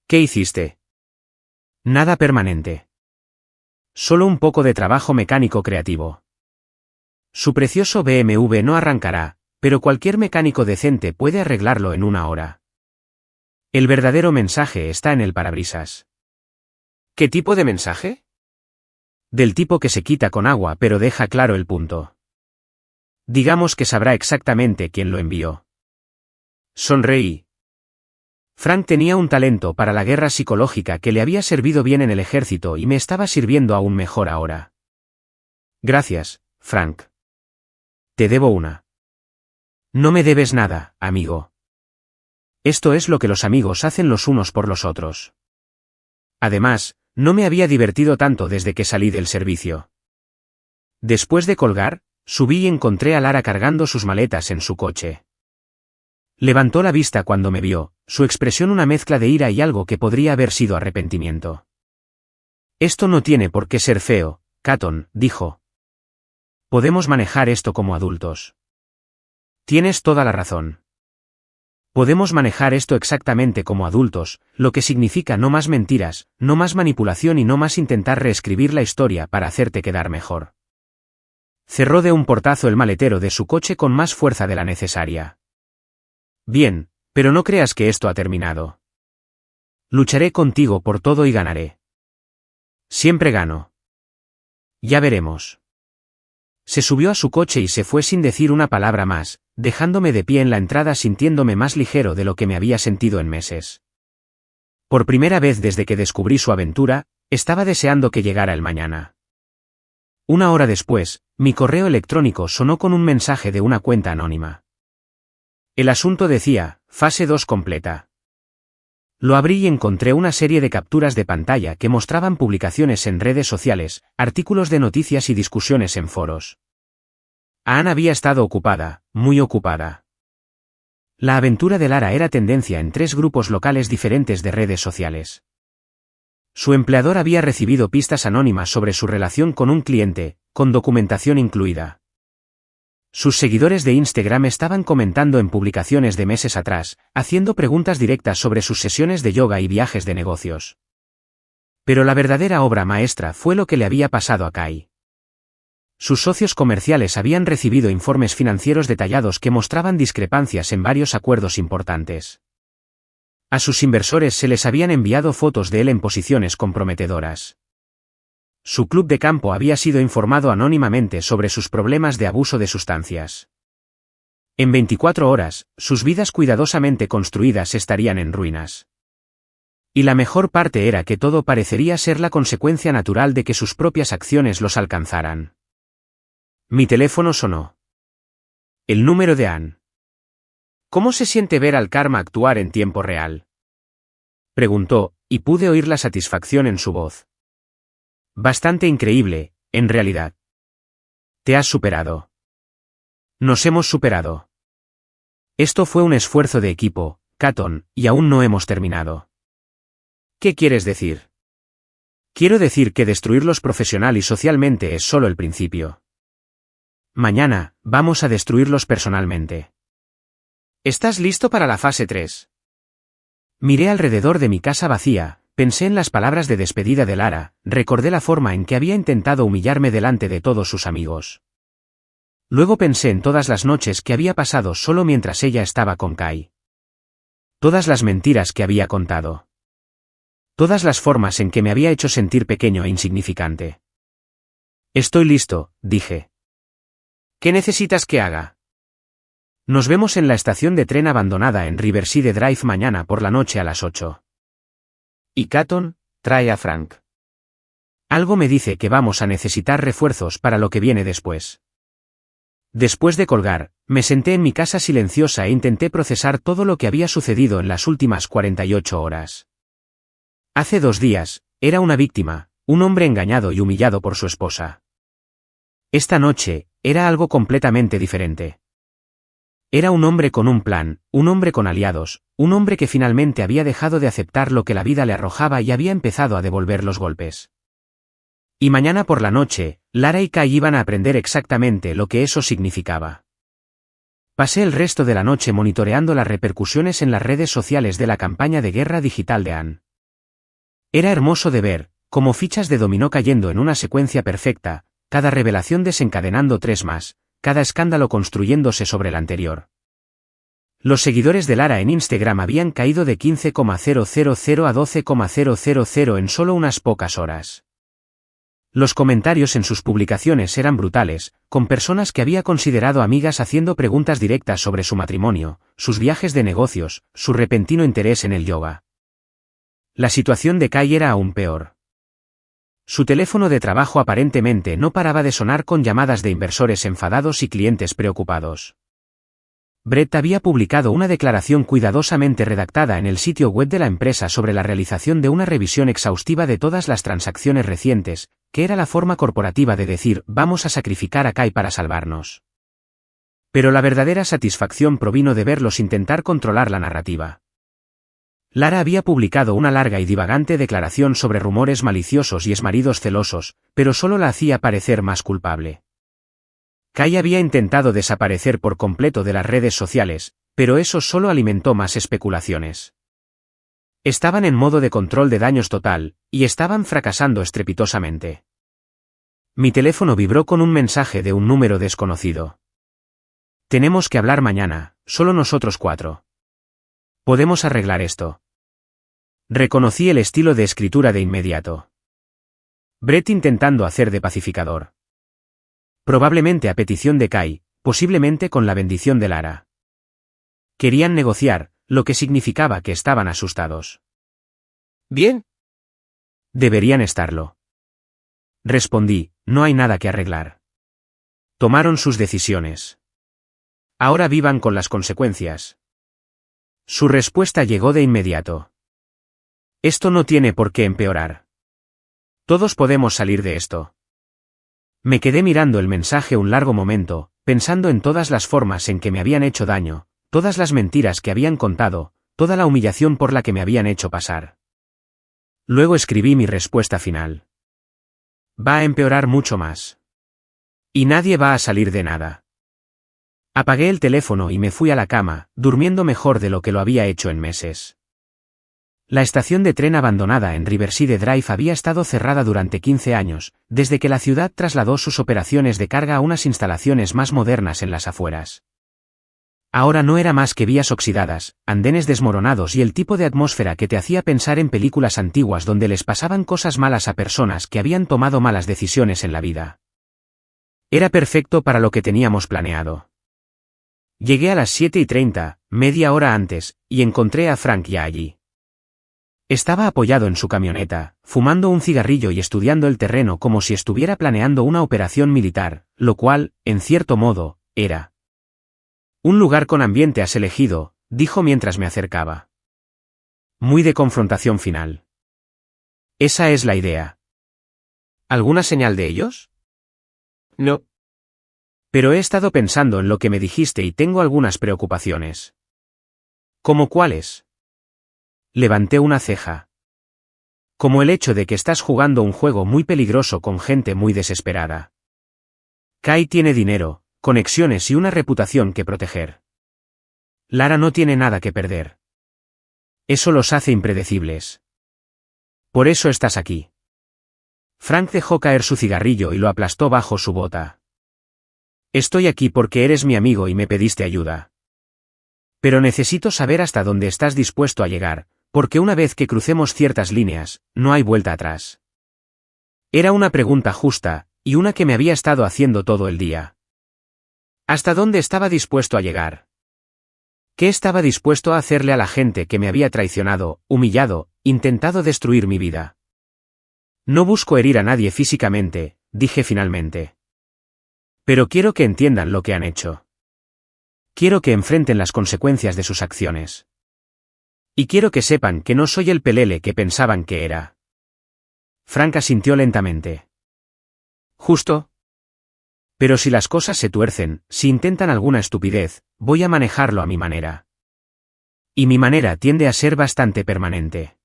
¿Qué hiciste? Nada permanente. Solo un poco de trabajo mecánico creativo. Su precioso BMW no arrancará, pero cualquier mecánico decente puede arreglarlo en 1 hora. El verdadero mensaje está en el parabrisas. ¿Qué tipo de mensaje? Del tipo que se quita con agua pero deja claro el punto. Digamos que sabrá exactamente quién lo envió. Sonreí. Frank tenía un talento para la guerra psicológica que le había servido bien en el ejército y me estaba sirviendo aún mejor ahora. Gracias, Frank. Te debo una. No me debes nada, amigo. Esto es lo que los amigos hacen los unos por los otros. Además, no me había divertido tanto desde que salí del servicio. Después de colgar, subí y encontré a Lara cargando sus maletas en su coche. Levantó la vista cuando me vio, su expresión una mezcla de ira y algo que podría haber sido arrepentimiento. Esto no tiene por qué ser feo, Caton, dijo. Podemos manejar esto como adultos. Tienes toda la razón. Podemos manejar esto exactamente como adultos, lo que significa no más mentiras, no más manipulación y no más intentar reescribir la historia para hacerte quedar mejor. Cerró de un portazo el maletero de su coche con más fuerza de la necesaria. Bien, pero no creas que esto ha terminado. Lucharé contigo por todo y ganaré. Siempre gano. Ya veremos. Se subió a su coche y se fue sin decir una palabra más, dejándome de pie en la entrada sintiéndome más ligero de lo que me había sentido en meses. Por primera vez desde que descubrí su aventura, estaba deseando que llegara el mañana. 1 hora después, mi correo electrónico sonó con un mensaje de una cuenta anónima. El asunto decía, fase 2 completa. Lo abrí y encontré una serie de capturas de pantalla que mostraban publicaciones en redes sociales, artículos de noticias y discusiones en foros. Anne había estado ocupada, muy ocupada. La aventura de Lara era tendencia en 3 grupos locales diferentes de redes sociales. Su empleador había recibido pistas anónimas sobre su relación con un cliente, con documentación incluida. Sus seguidores de Instagram estaban comentando en publicaciones de meses atrás, haciendo preguntas directas sobre sus sesiones de yoga y viajes de negocios. Pero la verdadera obra maestra fue lo que le había pasado a Kai. Sus socios comerciales habían recibido informes financieros detallados que mostraban discrepancias en varios acuerdos importantes. A sus inversores se les habían enviado fotos de él en posiciones comprometedoras. Su club de campo había sido informado anónimamente sobre sus problemas de abuso de sustancias. En 24 horas, sus vidas cuidadosamente construidas estarían en ruinas. Y la mejor parte era que todo parecería ser la consecuencia natural de que sus propias acciones los alcanzaran. Mi teléfono sonó. El número de Anne. ¿Cómo se siente ver al karma actuar en tiempo real? Preguntó, y pude oír la satisfacción en su voz. Bastante increíble, en realidad. Te has superado. Nos hemos superado. Esto fue un esfuerzo de equipo, Catton, y aún no hemos terminado. ¿Qué quieres decir? Quiero decir que destruirlos profesional y socialmente es solo el principio. Mañana, vamos a destruirlos personalmente. ¿Estás listo para la fase 3? Miré alrededor de mi casa vacía, pensé en las palabras de despedida de Lara, recordé la forma en que había intentado humillarme delante de todos sus amigos. Luego pensé en todas las noches que había pasado solo mientras ella estaba con Kai. Todas las mentiras que había contado. Todas las formas en que me había hecho sentir pequeño e insignificante. Estoy listo, dije. ¿Qué necesitas que haga? Nos vemos en la estación de tren abandonada en Riverside Drive mañana por la noche a las 8. Y Catton, trae a Frank. Algo me dice que vamos a necesitar refuerzos para lo que viene después. Después de colgar, me senté en mi casa silenciosa e intenté procesar todo lo que había sucedido en las últimas 48 horas. Hace 2 días, era una víctima, un hombre engañado y humillado por su esposa. Esta noche, era algo completamente diferente. Era un hombre con un plan, un hombre con aliados, un hombre que finalmente había dejado de aceptar lo que la vida le arrojaba y había empezado a devolver los golpes. Y mañana por la noche, Lara y Kai iban a aprender exactamente lo que eso significaba. Pasé el resto de la noche monitoreando las repercusiones en las redes sociales de la campaña de guerra digital de Anne. Era hermoso de ver, como fichas de dominó cayendo en una secuencia perfecta, cada revelación desencadenando 3 más, cada escándalo construyéndose sobre el anterior. Los seguidores de Lara en Instagram habían caído de 15,000 a 12,000 en solo unas pocas horas. Los comentarios en sus publicaciones eran brutales, con personas que había considerado amigas haciendo preguntas directas sobre su matrimonio, sus viajes de negocios, su repentino interés en el yoga. La situación de Kai era aún peor. Su teléfono de trabajo aparentemente no paraba de sonar con llamadas de inversores enfadados y clientes preocupados. Brett había publicado una declaración cuidadosamente redactada en el sitio web de la empresa sobre la realización de una revisión exhaustiva de todas las transacciones recientes, que era la forma corporativa de decir vamos a sacrificar a Kai para salvarnos. Pero la verdadera satisfacción provino de verlos intentar controlar la narrativa. Lara había publicado una larga y divagante declaración sobre rumores maliciosos y exmaridos celosos, pero solo la hacía parecer más culpable. Kai había intentado desaparecer por completo de las redes sociales, pero eso solo alimentó más especulaciones. Estaban en modo de control de daños total, y estaban fracasando estrepitosamente. Mi teléfono vibró con un mensaje de un número desconocido. Tenemos que hablar mañana, solo nosotros 4. Podemos arreglar esto. Reconocí el estilo de escritura de inmediato. Brett intentando hacer de pacificador. Probablemente a petición de Kai, posiblemente con la bendición de Lara. Querían negociar, lo que significaba que estaban asustados. Bien. Deberían estarlo. respondí, no hay nada que arreglar. Tomaron sus decisiones. Ahora vivan con las consecuencias. Su respuesta llegó de inmediato. Esto no tiene por qué empeorar. Todos podemos salir de esto. Me quedé mirando el mensaje un largo momento, pensando en todas las formas en que me habían hecho daño, todas las mentiras que habían contado, toda la humillación por la que me habían hecho pasar. Luego escribí mi respuesta final. Va a empeorar mucho más. Y nadie va a salir de nada. Apagué el teléfono y me fui a la cama, durmiendo mejor de lo que lo había hecho en meses. La estación de tren abandonada en Riverside Drive había estado cerrada durante 15 años, desde que la ciudad trasladó sus operaciones de carga a unas instalaciones más modernas en las afueras. Ahora no era más que vías oxidadas, andenes desmoronados y el tipo de atmósfera que te hacía pensar en películas antiguas donde les pasaban cosas malas a personas que habían tomado malas decisiones en la vida. Era perfecto para lo que teníamos planeado. Llegué a las 7:30, media hora antes, y encontré a Frank ya allí. Estaba apoyado en su camioneta, fumando un cigarrillo y estudiando el terreno como si estuviera planeando una operación militar, lo cual, en cierto modo, era. Un lugar con ambiente has elegido, dijo mientras me acercaba. Muy de confrontación final. Esa es la idea. ¿Alguna señal de ellos? No. Pero he estado pensando en lo que me dijiste y tengo algunas preocupaciones. ¿Cómo cuáles? Levanté una ceja. Como el hecho de que estás jugando un juego muy peligroso con gente muy desesperada. Kai tiene dinero, conexiones y una reputación que proteger. Lara no tiene nada que perder. Eso los hace impredecibles. Por eso estás aquí. Frank dejó caer su cigarrillo y lo aplastó bajo su bota. Estoy aquí porque eres mi amigo y me pediste ayuda. Pero necesito saber hasta dónde estás dispuesto a llegar, porque una vez que crucemos ciertas líneas, no hay vuelta atrás. Era una pregunta justa, y una que me había estado haciendo todo el día. ¿Hasta dónde estaba dispuesto a llegar? ¿Qué estaba dispuesto a hacerle a la gente que me había traicionado, humillado, intentado destruir mi vida? No busco herir a nadie físicamente, dije finalmente. Pero quiero que entiendan lo que han hecho. Quiero que enfrenten las consecuencias de sus acciones. Y quiero que sepan que no soy el pelele que pensaban que era. Frank asintió lentamente. Justo. Pero si las cosas se tuercen, si intentan alguna estupidez, voy a manejarlo a mi manera. Y mi manera tiende a ser bastante permanente.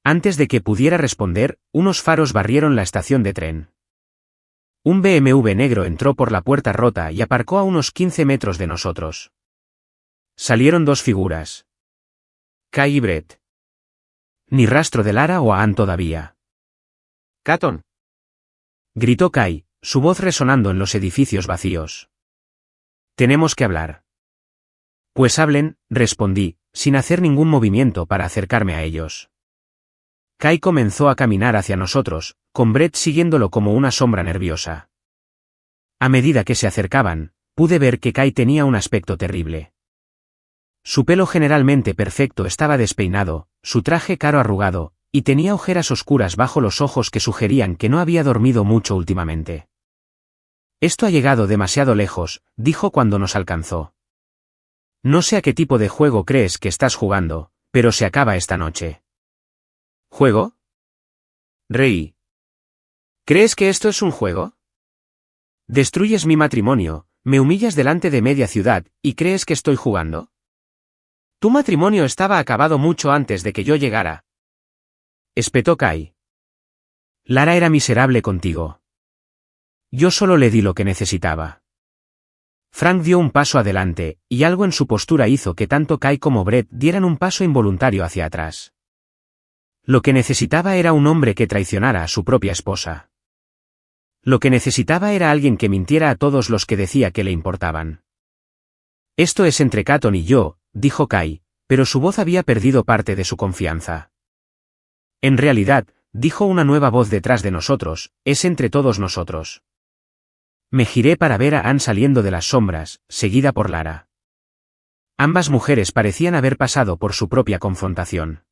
Antes de que pudiera responder, unos faros barrieron la estación de tren. Un BMW negro entró por la puerta rota y aparcó a unos 15 metros de nosotros. Salieron dos figuras. Kai y Brett. Ni rastro de Lara o Ann todavía. «Catton», gritó Kai, su voz resonando en los edificios vacíos. «Tenemos que hablar». «Pues hablen», respondí, sin hacer ningún movimiento para acercarme a ellos. Kai comenzó a caminar hacia nosotros, con Brett siguiéndolo como una sombra nerviosa. A medida que se acercaban, pude ver que Kai tenía un aspecto terrible. Su pelo generalmente perfecto estaba despeinado, su traje caro arrugado, y tenía ojeras oscuras bajo los ojos que sugerían que no había dormido mucho últimamente. «Esto ha llegado demasiado lejos», dijo cuando nos alcanzó. «No sé a qué tipo de juego crees que estás jugando, pero se acaba esta noche». «¿Juego?» Reí. «¿Crees que esto es un juego? Destruyes mi matrimonio, me humillas delante de media ciudad, ¿y crees que estoy jugando? Tu matrimonio estaba acabado mucho antes de que yo llegara», espetó Kai. «Lara era miserable contigo. Yo solo le di lo que necesitaba». Frank dio un paso adelante, y algo en su postura hizo que tanto Kai como Brett dieran un paso involuntario hacia atrás. Lo que necesitaba era un hombre que traicionara a su propia esposa. Lo que necesitaba era alguien que mintiera a todos los que decía que le importaban. «Esto es entre Catton y yo», dijo Kai, pero su voz había perdido parte de su confianza. «En realidad», dijo una nueva voz detrás de nosotros, «es entre todos nosotros». Me giré para ver a Ann saliendo de las sombras, seguida por Lara. Ambas mujeres parecían haber pasado por su propia confrontación.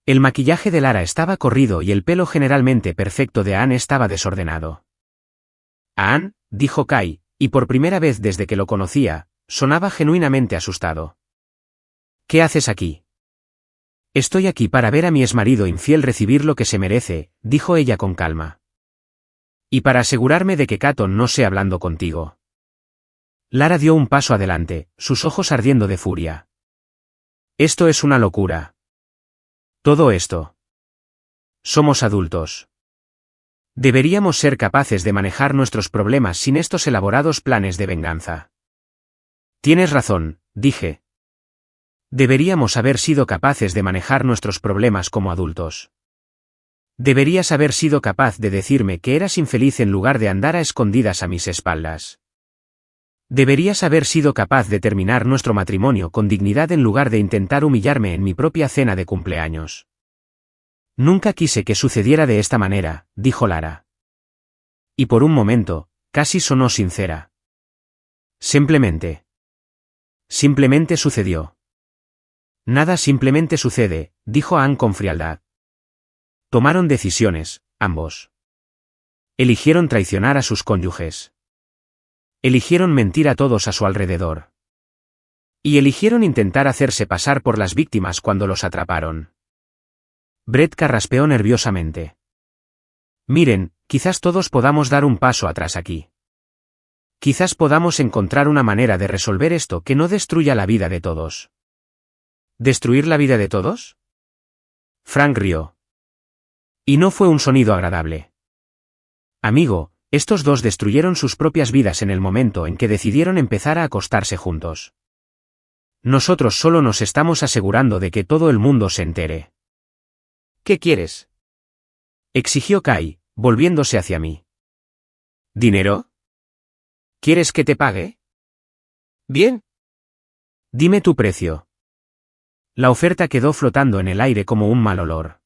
El maquillaje de Lara estaba corrido y el pelo generalmente perfecto de Anne estaba desordenado. Anne, dijo Kai, y por primera vez desde que lo conocía, sonaba genuinamente asustado. ¿Qué haces aquí? Estoy aquí para ver a mi exmarido infiel recibir lo que se merece, dijo ella con calma. Y para asegurarme de que Caton no sea hablando contigo. Lara dio un paso adelante, sus ojos ardiendo de furia. Esto es una locura. Todo esto. Somos adultos. Deberíamos ser capaces de manejar nuestros problemas sin estos elaborados planes de venganza. Tienes razón, dije. Deberíamos haber sido capaces de manejar nuestros problemas como adultos. Deberías haber sido capaz de decirme que eras infeliz en lugar de andar a escondidas a mis espaldas. Deberías haber sido capaz de terminar nuestro matrimonio con dignidad en lugar de intentar humillarme en mi propia cena de cumpleaños. Nunca quise que sucediera de esta manera, dijo Lara. Y por un momento, casi sonó sincera. Simplemente sucedió. Nada simplemente sucede, dijo Anne con frialdad. Tomaron decisiones, ambos. Eligieron traicionar a sus cónyuges. Eligieron mentir a todos a su alrededor. Y eligieron intentar hacerse pasar por las víctimas cuando los atraparon. Brett carraspeó nerviosamente. Miren, quizás todos podamos dar un paso atrás aquí. Quizás podamos encontrar una manera de resolver esto que no destruya la vida de todos. ¿Destruir la vida de todos? Frank rió. Y no fue un sonido agradable. Amigo, estos dos destruyeron sus propias vidas en el momento en que decidieron empezar a acostarse juntos. Nosotros solo nos estamos asegurando de que todo el mundo se entere. ¿Qué quieres? Exigió Kai, volviéndose hacia mí. ¿Dinero? ¿Quieres que te pague? Bien. Dime tu precio. La oferta quedó flotando en el aire como un mal olor.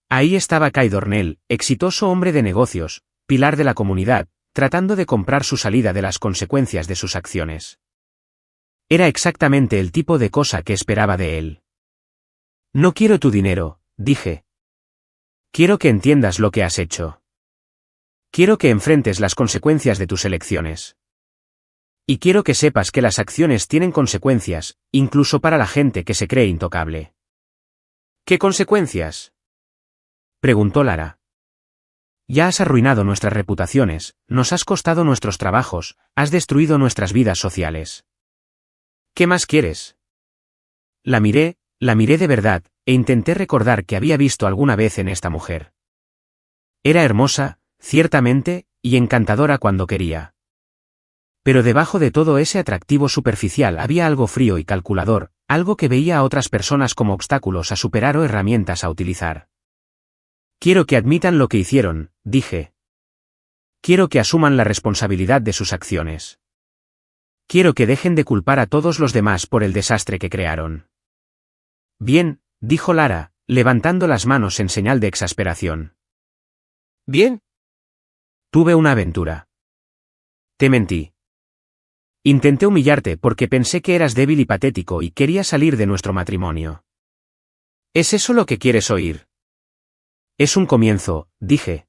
Ahí estaba Kai Dornell, exitoso hombre de negocios, pilar de la comunidad, tratando de comprar su salida de las consecuencias de sus acciones. Era exactamente el tipo de cosa que esperaba de él. No quiero tu dinero, dije. Quiero que entiendas lo que has hecho. Quiero que enfrentes las consecuencias de tus elecciones. Y quiero que sepas que las acciones tienen consecuencias, incluso para la gente que se cree intocable. ¿Qué consecuencias? Preguntó Lara. Ya has arruinado nuestras reputaciones, nos has costado nuestros trabajos, has destruido nuestras vidas sociales. ¿Qué más quieres? La miré de verdad, e intenté recordar que había visto alguna vez en esta mujer. Era hermosa, ciertamente, y encantadora cuando quería. Pero debajo de todo ese atractivo superficial había algo frío y calculador, algo que veía a otras personas como obstáculos a superar o herramientas a utilizar. Quiero que admitan lo que hicieron, dije. Quiero que asuman la responsabilidad de sus acciones. Quiero que dejen de culpar a todos los demás por el desastre que crearon. Bien, dijo Lara, levantando las manos en señal de exasperación. Bien. Tuve una aventura. Te mentí. Intenté humillarte porque pensé que eras débil y patético y quería salir de nuestro matrimonio. ¿Es eso lo que quieres oír? Es un comienzo, dije.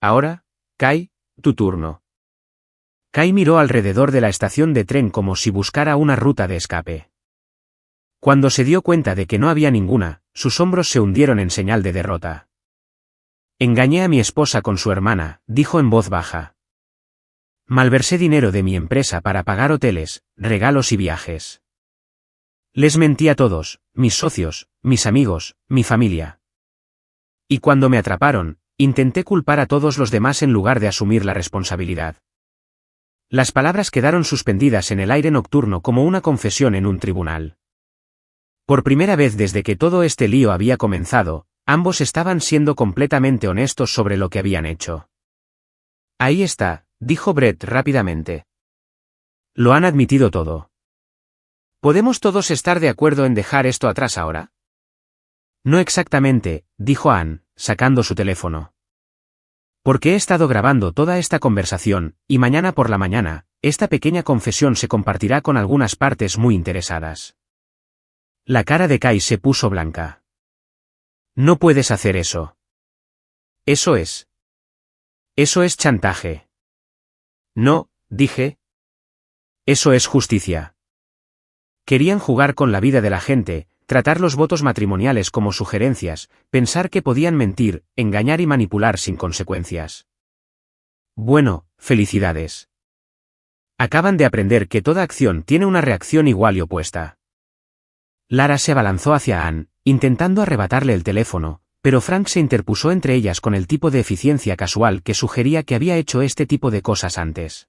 Ahora, Kai, tu turno. Kai miró alrededor de la estación de tren como si buscara una ruta de escape. Cuando se dio cuenta de que no había ninguna, sus hombros se hundieron en señal de derrota. Engañé a mi esposa con su hermana, dijo en voz baja. Malversé dinero de mi empresa para pagar hoteles, regalos y viajes. Les mentí a todos, mis socios, mis amigos, mi familia. Y cuando me atraparon, intenté culpar a todos los demás en lugar de asumir la responsabilidad. Las palabras quedaron suspendidas en el aire nocturno como una confesión en un tribunal. Por primera vez desde que todo este lío había comenzado, ambos estaban siendo completamente honestos sobre lo que habían hecho. Ahí está, dijo Brett rápidamente. Lo han admitido todo. ¿Podemos todos estar de acuerdo en dejar esto atrás ahora? No exactamente, dijo Anne, sacando su teléfono. Porque he estado grabando toda esta conversación, y mañana por la mañana, esta pequeña confesión se compartirá con algunas partes muy interesadas. La cara de Kai se puso blanca. No puedes hacer eso. Eso es. Eso es chantaje. No, dije. Eso es justicia. Querían jugar con la vida de la gente, tratar los votos matrimoniales como sugerencias, pensar que podían mentir, engañar y manipular sin consecuencias. Bueno, felicidades. Acaban de aprender que toda acción tiene una reacción igual y opuesta. Lara se abalanzó hacia Anne, intentando arrebatarle el teléfono, pero Frank se interpuso entre ellas con el tipo de eficiencia casual que sugería que había hecho este tipo de cosas antes.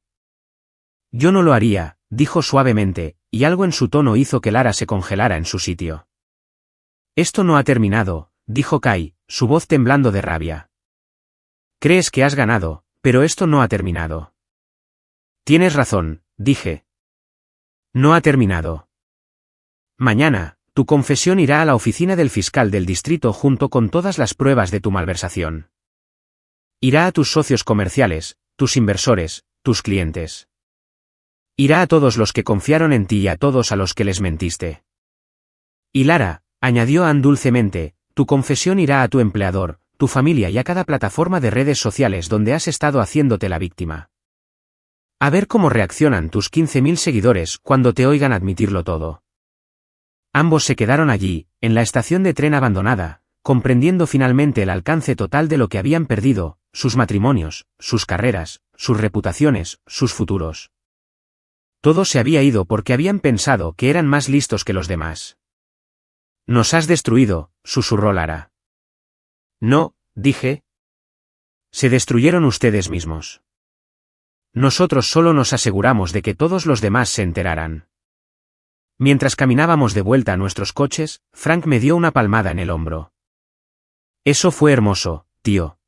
Yo no lo haría, dijo suavemente, y algo en su tono hizo que Lara se congelara en su sitio. Esto no ha terminado, dijo Kai, su voz temblando de rabia. Crees que has ganado, pero esto no ha terminado. Tienes razón, dije. No ha terminado. Mañana, tu confesión irá a la oficina del fiscal del distrito junto con todas las pruebas de tu malversación. Irá a tus socios comerciales, tus inversores, tus clientes. Irá a todos los que confiaron en ti y a todos a los que les mentiste. Y Lara, añadió Anne dulcemente, tu confesión irá a tu empleador, tu familia y a cada plataforma de redes sociales donde has estado haciéndote la víctima. A ver cómo reaccionan tus 15.000 seguidores cuando te oigan admitirlo todo. Ambos se quedaron allí, en la estación de tren abandonada, comprendiendo finalmente el alcance total de lo que habían perdido, sus matrimonios, sus carreras, sus reputaciones, sus futuros. Todo se había ido porque habían pensado que eran más listos que los demás. Nos has destruido, susurró Lara. No, dije. Se destruyeron ustedes mismos. Nosotros solo nos aseguramos de que todos los demás se enteraran. Mientras caminábamos de vuelta a nuestros coches, Frank me dio una palmada en el hombro. Eso fue hermoso, tío.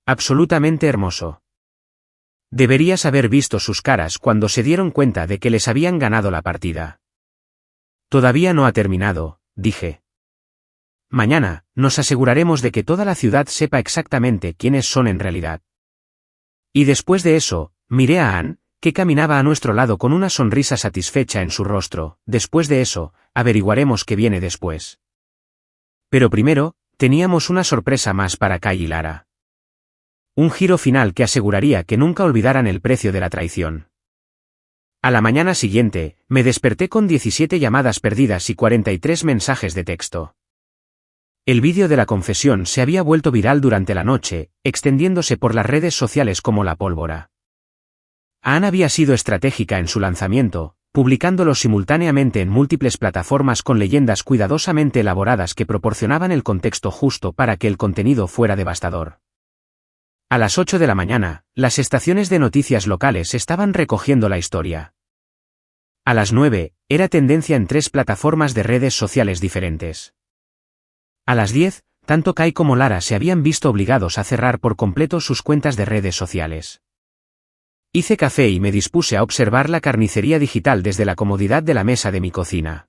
Absolutamente hermoso. Deberías haber visto sus caras cuando se dieron cuenta de que les habían ganado la partida. Todavía no ha terminado, dije. Mañana, nos aseguraremos de que toda la ciudad sepa exactamente quiénes son en realidad. Y después de eso, miré a Anne, que caminaba a nuestro lado con una sonrisa satisfecha en su rostro. Después de eso, averiguaremos qué viene después. Pero primero, teníamos una sorpresa más para Kai y Lara. Un giro final que aseguraría que nunca olvidaran el precio de la traición. A la mañana siguiente, me desperté con 17 llamadas perdidas y 43 mensajes de texto. El vídeo de la confesión se había vuelto viral durante la noche, extendiéndose por las redes sociales como la pólvora. Anne había sido estratégica en su lanzamiento, publicándolo simultáneamente en múltiples plataformas con leyendas cuidadosamente elaboradas que proporcionaban el contexto justo para que el contenido fuera devastador. A las 8 de la mañana, las estaciones de noticias locales estaban recogiendo la historia. A las 9, era tendencia en 3 plataformas de redes sociales diferentes. A las 10, tanto Kai como Lara se habían visto obligados a cerrar por completo sus cuentas de redes sociales. Hice café y me dispuse a observar la carnicería digital desde la comodidad de la mesa de mi cocina.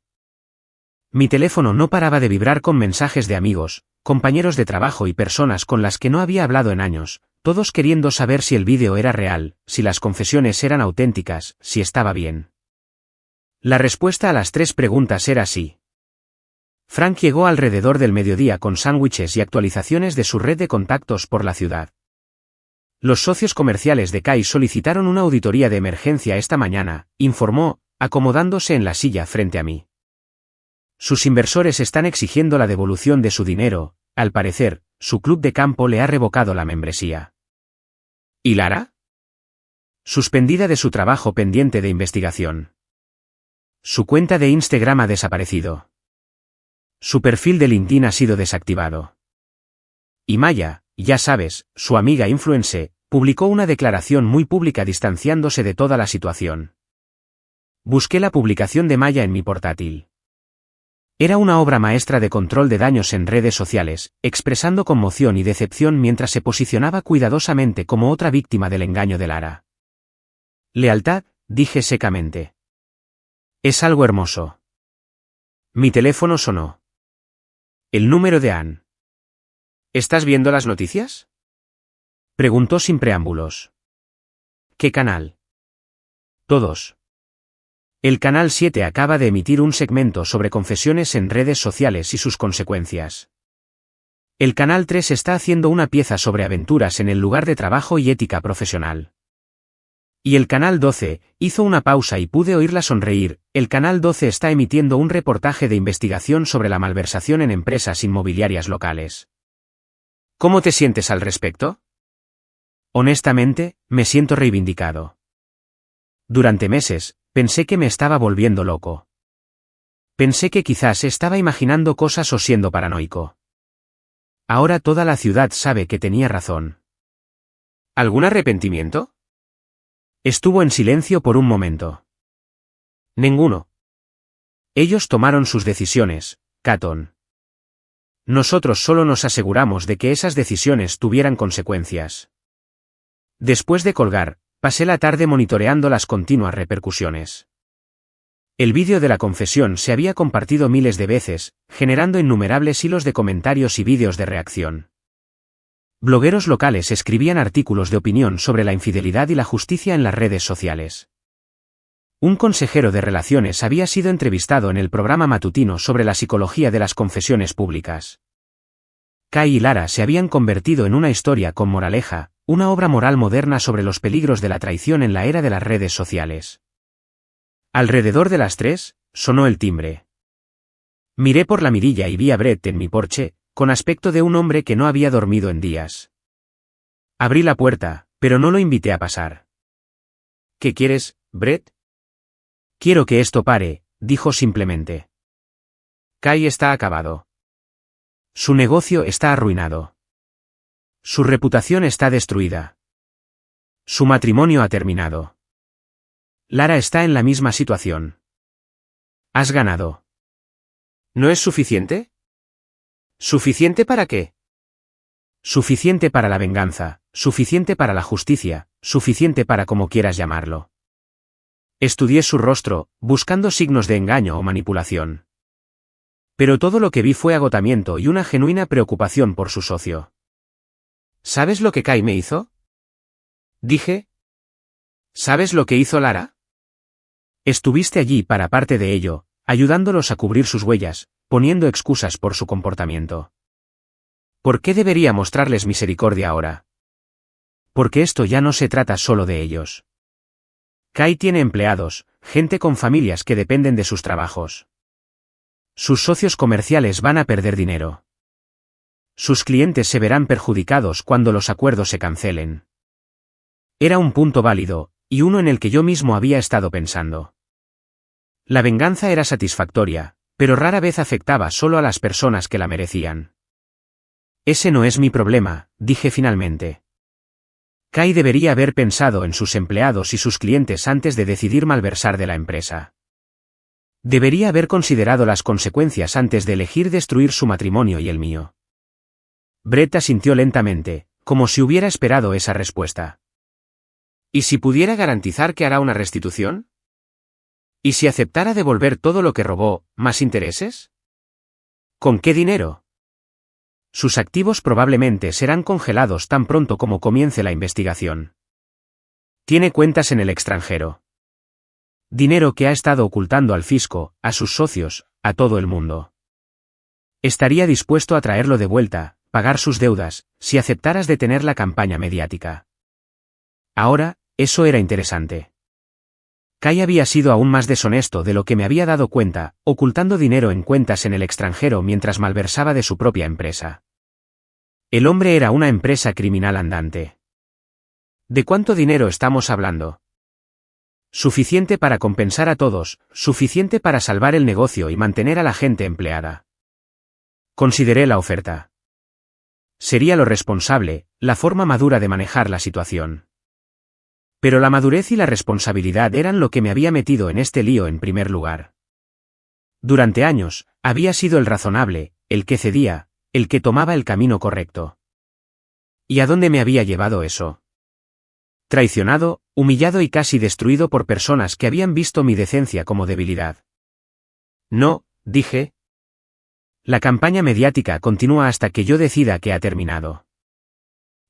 Mi teléfono no paraba de vibrar con mensajes de amigos, compañeros de trabajo y personas con las que no había hablado en años, todos queriendo saber si el vídeo era real, si las confesiones eran auténticas, si estaba bien. La respuesta a las 3 preguntas era sí. Frank llegó alrededor del mediodía con sándwiches y actualizaciones de su red de contactos por la ciudad. Los socios comerciales de Kai solicitaron una auditoría de emergencia esta mañana, informó, acomodándose en la silla frente a mí. Sus inversores están exigiendo la devolución de su dinero, al parecer, su club de campo le ha revocado la membresía. ¿Y Lara? Suspendida de su trabajo pendiente de investigación. Su cuenta de Instagram ha desaparecido. Su perfil de LinkedIn ha sido desactivado. Y Maya, ya sabes, su amiga influencer, publicó una declaración muy pública distanciándose de toda la situación. Busqué la publicación de Maya en mi portátil. Era una obra maestra de control de daños en redes sociales, expresando conmoción y decepción mientras se posicionaba cuidadosamente como otra víctima del engaño de Lara. Lealtad, dije secamente. Es algo hermoso. Mi teléfono sonó. El número de Anne. ¿Estás viendo las noticias? Preguntó sin preámbulos. ¿Qué canal? Todos. El Canal 7 acaba de emitir un segmento sobre confesiones en redes sociales y sus consecuencias. El Canal 3 está haciendo una pieza sobre aventuras en el lugar de trabajo y ética profesional. Y el Canal 12, hizo una pausa y pude oírla sonreír, el Canal 12 está emitiendo un reportaje de investigación sobre la malversación en empresas inmobiliarias locales. ¿Cómo te sientes al respecto? Honestamente, me siento reivindicado. Durante meses, pensé que me estaba volviendo loco. Pensé que quizás estaba imaginando cosas o siendo paranoico. Ahora toda la ciudad sabe que tenía razón. ¿Algún arrepentimiento? Estuvo en silencio por un momento. Ninguno. Ellos tomaron sus decisiones, Catton. Nosotros solo nos aseguramos de que esas decisiones tuvieran consecuencias. Después de colgar, pasé la tarde monitoreando las continuas repercusiones. El vídeo de la confesión se había compartido miles de veces, generando innumerables hilos de comentarios y vídeos de reacción. Blogueros locales escribían artículos de opinión sobre la infidelidad y la justicia en las redes sociales. Un consejero de relaciones había sido entrevistado en el programa matutino sobre la psicología de las confesiones públicas. Kai y Lara se habían convertido en una historia con moraleja, una obra moral moderna sobre los peligros de la traición en la era de las redes sociales. Alrededor de las 3, sonó el timbre. Miré por la mirilla y vi a Brett en mi porche, con aspecto de un hombre que no había dormido en días. Abrí la puerta, pero no lo invité a pasar. ¿Qué quieres, Brett? Quiero que esto pare, dijo simplemente. Kai está acabado. Su negocio está arruinado. Su reputación está destruida. Su matrimonio ha terminado. Lara está en la misma situación. Has ganado. ¿No es suficiente? ¿Suficiente para qué? Suficiente para la venganza, suficiente para la justicia, suficiente para como quieras llamarlo. Estudié su rostro, buscando signos de engaño o manipulación. Pero todo lo que vi fue agotamiento y una genuina preocupación por su socio. ¿Sabes lo que Kai me hizo? Dije. ¿Sabes lo que hizo Lara? Estuviste allí para parte de ello, ayudándolos a cubrir sus huellas, poniendo excusas por su comportamiento. ¿Por qué debería mostrarles misericordia ahora? Porque esto ya no se trata solo de ellos. Kai tiene empleados, gente con familias que dependen de sus trabajos. Sus socios comerciales van a perder dinero. Sus clientes se verán perjudicados cuando los acuerdos se cancelen. Era un punto válido, y uno en el que yo mismo había estado pensando. La venganza era satisfactoria, pero rara vez afectaba solo a las personas que la merecían. Ese no es mi problema, dije finalmente. Kai debería haber pensado en sus empleados y sus clientes antes de decidir malversar de la empresa. Debería haber considerado las consecuencias antes de elegir destruir su matrimonio y el mío. Brett asintió lentamente, como si hubiera esperado esa respuesta. ¿Y si pudiera garantizar que hará una restitución? ¿Y si aceptara devolver todo lo que robó, más intereses? ¿Con qué dinero? Sus activos probablemente serán congelados tan pronto como comience la investigación. Tiene cuentas en el extranjero. Dinero que ha estado ocultando al fisco, a sus socios, a todo el mundo. Estaría dispuesto a traerlo de vuelta, pagar sus deudas, si aceptaras detener la campaña mediática. Ahora, eso era interesante. Kai había sido aún más deshonesto de lo que me había dado cuenta, ocultando dinero en cuentas en el extranjero mientras malversaba de su propia empresa. El hombre era una empresa criminal andante. ¿De cuánto dinero estamos hablando? Suficiente para compensar a todos, suficiente para salvar el negocio y mantener a la gente empleada. Consideré la oferta. Sería lo responsable, la forma madura de manejar la situación. Pero la madurez y la responsabilidad eran lo que me había metido en este lío en primer lugar. Durante años, había sido el razonable, el que cedía, el que tomaba el camino correcto. ¿Y a dónde me había llevado eso? Traicionado, humillado y casi destruido por personas que habían visto mi decencia como debilidad. No, dije. La campaña mediática continúa hasta que yo decida que ha terminado.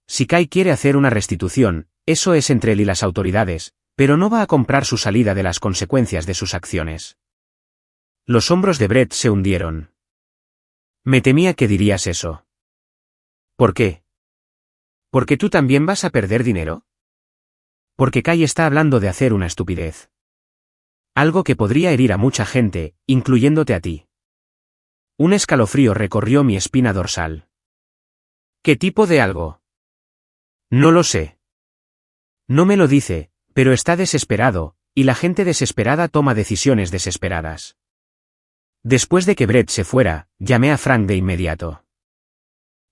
Si Kai quiere hacer una restitución, eso es entre él y las autoridades, pero no va a comprar su salida de las consecuencias de sus acciones. Los hombros de Brett se hundieron. Me temía que dirías eso. ¿Por qué? ¿Porque tú también vas a perder dinero? Porque Kai está hablando de hacer una estupidez. Algo que podría herir a mucha gente, incluyéndote a ti. Un escalofrío recorrió mi espina dorsal. ¿Qué tipo de algo? No lo sé. No me lo dice, pero está desesperado, y la gente desesperada toma decisiones desesperadas. Después de que Brett se fuera, llamé a Frank de inmediato.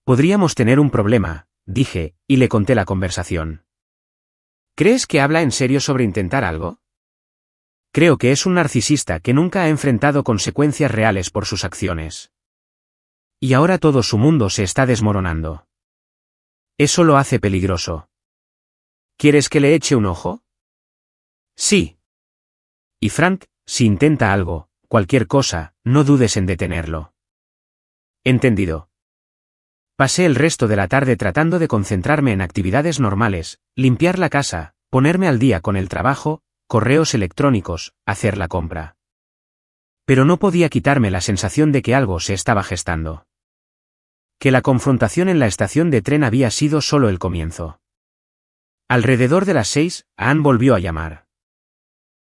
Podríamos tener un problema, dije, y le conté la conversación. ¿Crees que habla en serio sobre intentar algo? Creo que es un narcisista que nunca ha enfrentado consecuencias reales por sus acciones. Y ahora todo su mundo se está desmoronando. Eso lo hace peligroso. ¿Quieres que le eche un ojo? Sí. Y Frank, si intenta algo, cualquier cosa, no dudes en detenerlo. Entendido. Pasé el resto de la tarde tratando de concentrarme en actividades normales, limpiar la casa, ponerme al día con el trabajo, correos electrónicos, hacer la compra. Pero no podía quitarme la sensación de que algo se estaba gestando. Que la confrontación en la estación de tren había sido solo el comienzo. Alrededor de las 6, Anne volvió a llamar.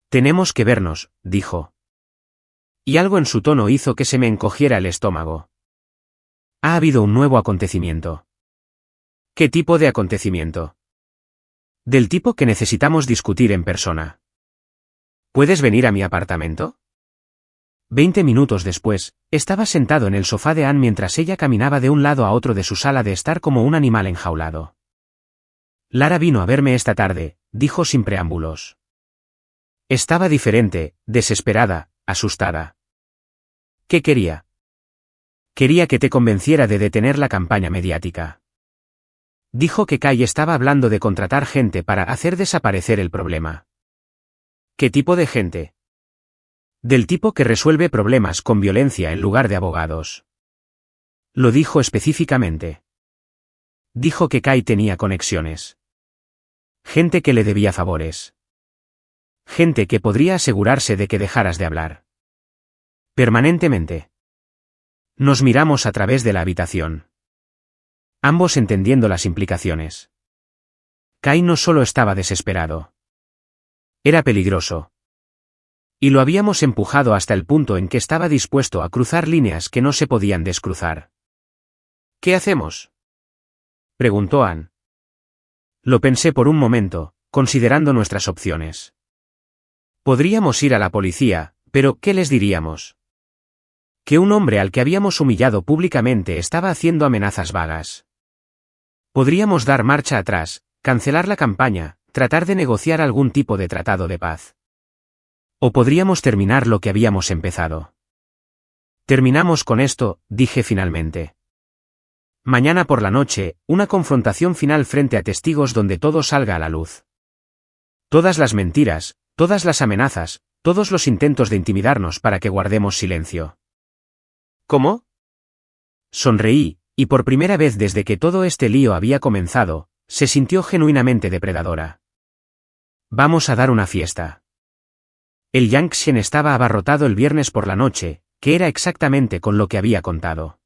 Tenemos que vernos, dijo. Y algo en su tono hizo que se me encogiera el estómago. Ha habido un nuevo acontecimiento. ¿Qué tipo de acontecimiento? Del tipo que necesitamos discutir en persona. ¿Puedes venir a mi apartamento? 20 minutos después, estaba sentado en el sofá de Anne mientras ella caminaba de un lado a otro de su sala de estar como un animal enjaulado. Lara vino a verme esta tarde, dijo sin preámbulos. Estaba diferente, desesperada, asustada. ¿Qué quería? Quería que te convenciera de detener la campaña mediática. Dijo que Kai estaba hablando de contratar gente para hacer desaparecer el problema. ¿Qué tipo de gente? Del tipo que resuelve problemas con violencia en lugar de abogados. Lo dijo específicamente. Dijo que Kai tenía conexiones. Gente que le debía favores. Gente que podría asegurarse de que dejaras de hablar. Permanentemente. Nos miramos a través de la habitación. Ambos entendiendo las implicaciones. Kai no solo estaba desesperado. Era peligroso. Y lo habíamos empujado hasta el punto en que estaba dispuesto a cruzar líneas que no se podían descruzar. ¿Qué hacemos? Preguntó Anne. Lo pensé por un momento, considerando nuestras opciones. Podríamos ir a la policía, pero ¿qué les diríamos? Que un hombre al que habíamos humillado públicamente estaba haciendo amenazas vagas. Podríamos dar marcha atrás, cancelar la campaña, tratar de negociar algún tipo de tratado de paz. O podríamos terminar lo que habíamos empezado. Terminamos con esto, dije finalmente. Mañana por la noche, una confrontación final frente a testigos donde todo salga a la luz. Todas las mentiras, todas las amenazas, todos los intentos de intimidarnos para que guardemos silencio. ¿Cómo? Sonreí, y por primera vez desde que todo este lío había comenzado, se sintió genuinamente depredadora. Vamos a dar una fiesta. El Yankshen estaba abarrotado el viernes por la noche, que era exactamente con lo que había contado.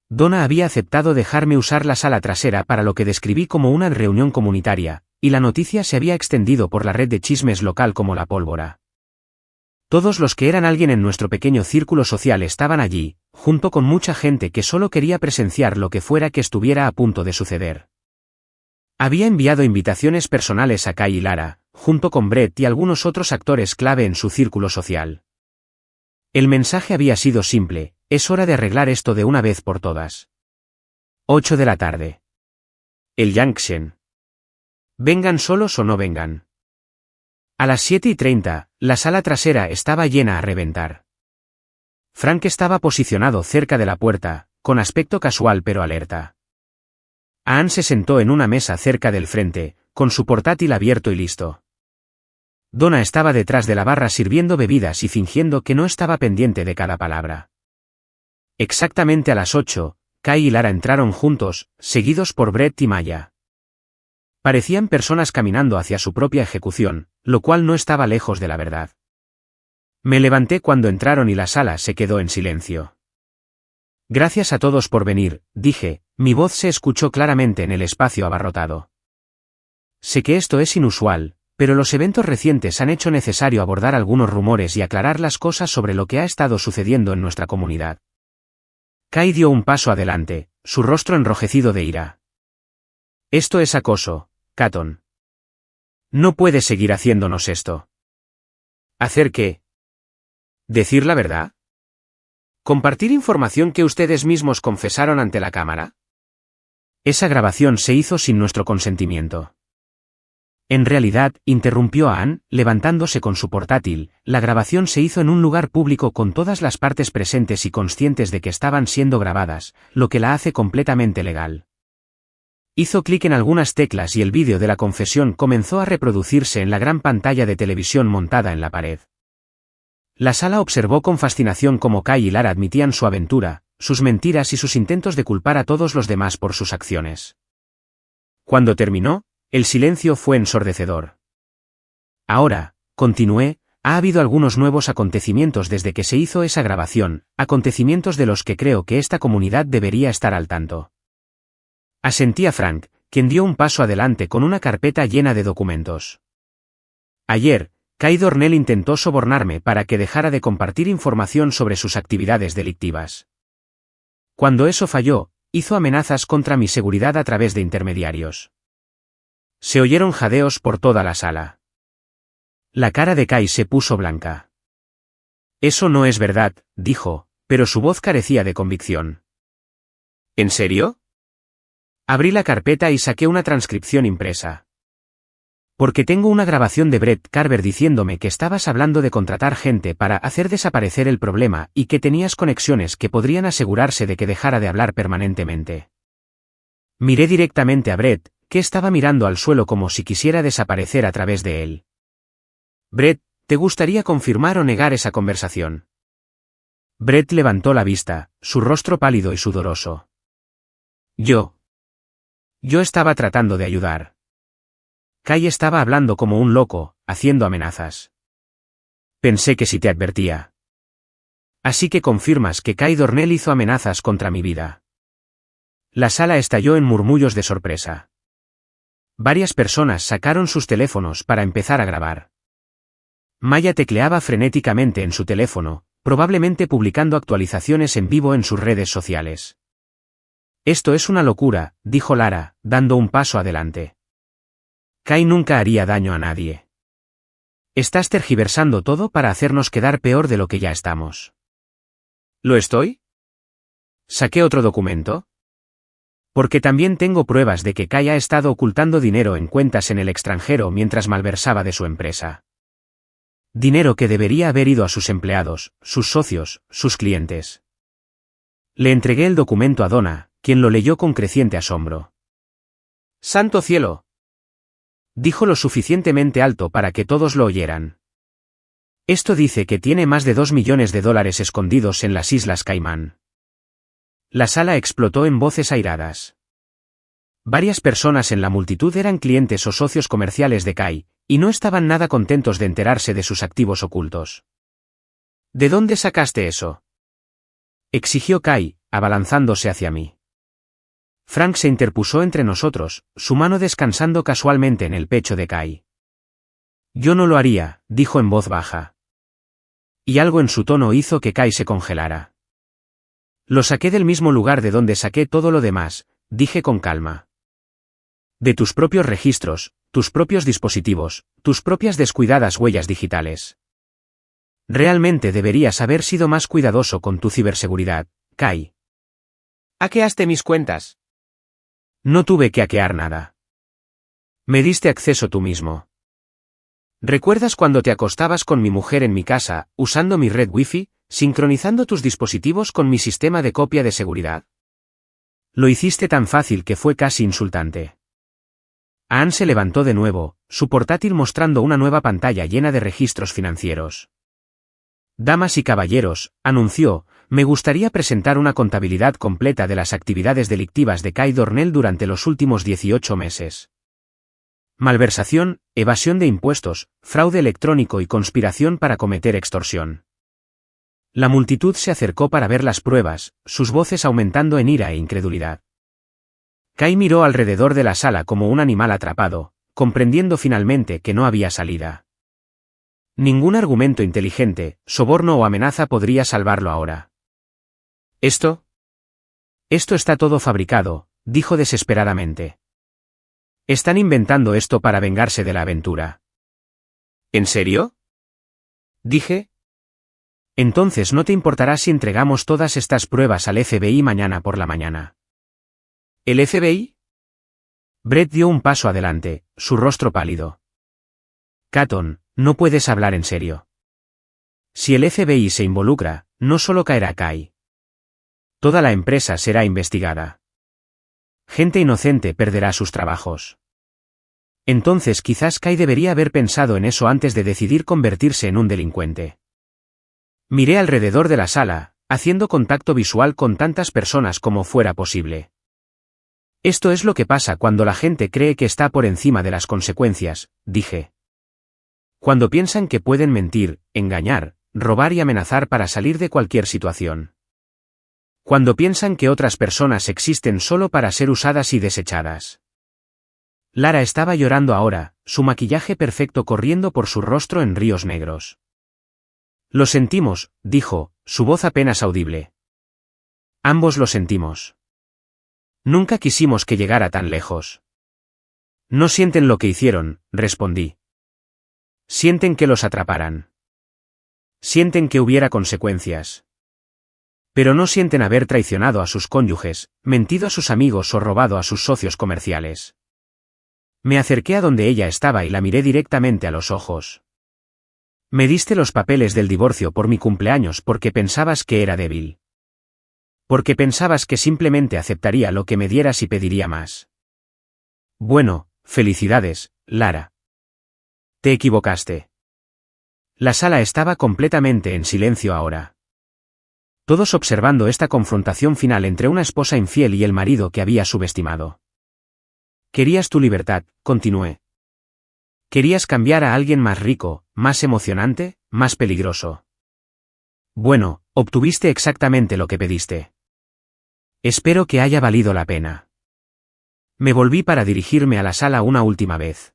Donna había aceptado dejarme usar la sala trasera para lo que describí como una reunión comunitaria, y la noticia se había extendido por la red de chismes local como la pólvora. Todos los que eran alguien en nuestro pequeño círculo social estaban allí, junto con mucha gente que solo quería presenciar lo que fuera que estuviera a punto de suceder. Había enviado invitaciones personales a Kai y Lara, junto con Brett y algunos otros actores clave en su círculo social. El mensaje había sido simple: es hora de arreglar esto de una vez por todas. 8 de la tarde. El Yankshen. Vengan solos o no vengan. A las 7:30, la sala trasera estaba llena a reventar. Frank estaba posicionado cerca de la puerta, con aspecto casual pero alerta. Anne se sentó en una mesa cerca del frente, con su portátil abierto y listo. Donna estaba detrás de la barra sirviendo bebidas y fingiendo que no estaba pendiente de cada palabra. Exactamente a las 8, Kai y Lara entraron juntos, seguidos por Brett y Maya. Parecían personas caminando hacia su propia ejecución, lo cual no estaba lejos de la verdad. Me levanté cuando entraron y la sala se quedó en silencio. Gracias a todos por venir, dije, Mi voz se escuchó claramente en el espacio abarrotado. Sé que esto es inusual, pero los eventos recientes han hecho necesario abordar algunos rumores y aclarar las cosas sobre lo que ha estado sucediendo en nuestra comunidad. Kai dio un paso adelante, su rostro enrojecido de ira. Esto es acoso, Catton. No puedes seguir haciéndonos esto. ¿Hacer qué? ¿Decir la verdad? ¿Compartir información que ustedes mismos confesaron ante la cámara? Esa grabación se hizo sin nuestro consentimiento. En realidad, interrumpió a Ann, levantándose con su portátil, la grabación se hizo en un lugar público con todas las partes presentes y conscientes de que estaban siendo grabadas, lo que la hace completamente legal. Hizo clic en algunas teclas y el vídeo de la confesión comenzó a reproducirse en la gran pantalla de televisión montada en la pared. La sala observó con fascinación cómo Kai y Lara admitían su aventura, sus mentiras y sus intentos de culpar a todos los demás por sus acciones. Cuando terminó, el silencio fue ensordecedor. Ahora, continué, ha habido algunos nuevos acontecimientos desde que se hizo esa grabación, acontecimientos de los que creo que esta comunidad debería estar al tanto. Asentí a Frank, quien dio un paso adelante con una carpeta llena de documentos. Ayer, Kai Dornell intentó sobornarme para que dejara de compartir información sobre sus actividades delictivas. Cuando eso falló, hizo amenazas contra mi seguridad a través de intermediarios. Se oyeron jadeos por toda la sala. La cara de Kai se puso blanca. Eso no es verdad, dijo, pero su voz carecía de convicción. ¿En serio? Abrí la carpeta y saqué una transcripción impresa. Porque tengo una grabación de Brett Carver diciéndome que estabas hablando de contratar gente para hacer desaparecer el problema y que tenías conexiones que podrían asegurarse de que dejara de hablar permanentemente. Miré directamente a Brett, que estaba mirando al suelo como si quisiera desaparecer a través de él. Brett, ¿te gustaría confirmar o negar esa conversación? Brett levantó la vista, su rostro pálido y sudoroso. Yo estaba tratando de ayudar. Kai estaba hablando como un loco, haciendo amenazas. Pensé que si te advertía. Así que confirmas que Kai Dornell hizo amenazas contra mi vida. La sala estalló en murmullos de sorpresa. Varias personas sacaron sus teléfonos para empezar a grabar. Maya tecleaba frenéticamente en su teléfono, probablemente publicando actualizaciones en vivo en sus redes sociales. Esto es una locura, dijo Lara, dando un paso adelante. Kai nunca haría daño a nadie. Estás tergiversando todo para hacernos quedar peor de lo que ya estamos. ¿Lo estoy? ¿Saqué otro documento? Porque también tengo pruebas de que Kai ha estado ocultando dinero en cuentas en el extranjero mientras malversaba de su empresa. Dinero que debería haber ido a sus empleados, sus socios, sus clientes. Le entregué el documento a Donna, quien lo leyó con creciente asombro. ¡Santo cielo!, dijo lo suficientemente alto para que todos lo oyeran. Esto dice que tiene más de $2 millones escondidos en las Islas Caimán. La sala explotó en voces airadas. Varias personas en la multitud eran clientes o socios comerciales de Kai, y no estaban nada contentos de enterarse de sus activos ocultos. ¿De dónde sacaste eso?, exigió Kai, abalanzándose hacia mí. Frank se interpuso entre nosotros, su mano descansando casualmente en el pecho de Kai. Yo no lo haría, dijo en voz baja. Y algo en su tono hizo que Kai se congelara. Lo saqué del mismo lugar de donde saqué todo lo demás, dije con calma. De tus propios registros, tus propios dispositivos, tus propias descuidadas huellas digitales. Realmente deberías haber sido más cuidadoso con tu ciberseguridad, Kai. ¿Hackeaste mis cuentas? No tuve que hackear nada. Me diste acceso tú mismo. ¿Recuerdas cuando te acostabas con mi mujer en mi casa, usando mi red Wi-Fi, sincronizando tus dispositivos con mi sistema de copia de seguridad? Lo hiciste tan fácil que fue casi insultante. Ann se levantó de nuevo, su portátil mostrando una nueva pantalla llena de registros financieros. Damas y caballeros, anunció, me gustaría presentar una contabilidad completa de las actividades delictivas de Kai Dornell durante los últimos 18 meses. Malversación, evasión de impuestos, fraude electrónico y conspiración para cometer extorsión. La multitud se acercó para ver las pruebas, sus voces aumentando en ira e incredulidad. Kai miró alrededor de la sala como un animal atrapado, comprendiendo finalmente que no había salida. Ningún argumento inteligente, soborno o amenaza podría salvarlo ahora. ¿Esto? Esto está todo fabricado, dijo desesperadamente. Están inventando esto para vengarse de la aventura. ¿En serio? Dije. Entonces no te importará si entregamos todas estas pruebas al FBI mañana por la mañana. ¿El FBI? Brett dio un paso adelante, su rostro pálido. Catton, no puedes hablar en serio. Si el FBI se involucra, no solo caerá Kai. Toda la empresa será investigada. Gente inocente perderá sus trabajos. Entonces quizás Kai debería haber pensado en eso antes de decidir convertirse en un delincuente. Miré alrededor de la sala, haciendo contacto visual con tantas personas como fuera posible. Esto es lo que pasa cuando la gente cree que está por encima de las consecuencias, dije. Cuando piensan que pueden mentir, engañar, robar y amenazar para salir de cualquier situación. Cuando piensan que otras personas existen solo para ser usadas y desechadas. Lara estaba llorando ahora, su maquillaje perfecto corriendo por su rostro en ríos negros. Lo sentimos, dijo, su voz apenas audible. Ambos lo sentimos. Nunca quisimos que llegara tan lejos. No sienten lo que hicieron, respondí. Sienten que los atraparan. Sienten que hubiera consecuencias. Pero no sienten haber traicionado a sus cónyuges, mentido a sus amigos o robado a sus socios comerciales. Me acerqué a donde ella estaba y la miré directamente a los ojos. Me diste los papeles del divorcio por mi cumpleaños porque pensabas que era débil. Porque pensabas que simplemente aceptaría lo que me dieras y pediría más. Bueno, felicidades, Lara. Te equivocaste. La sala estaba completamente en silencio ahora. Todos observando esta confrontación final entre una esposa infiel y el marido que había subestimado. Querías tu libertad, continué. Querías cambiar a alguien más rico, más emocionante, más peligroso. Bueno, obtuviste exactamente lo que pediste. Espero que haya valido la pena. Me volví para dirigirme a la sala una última vez.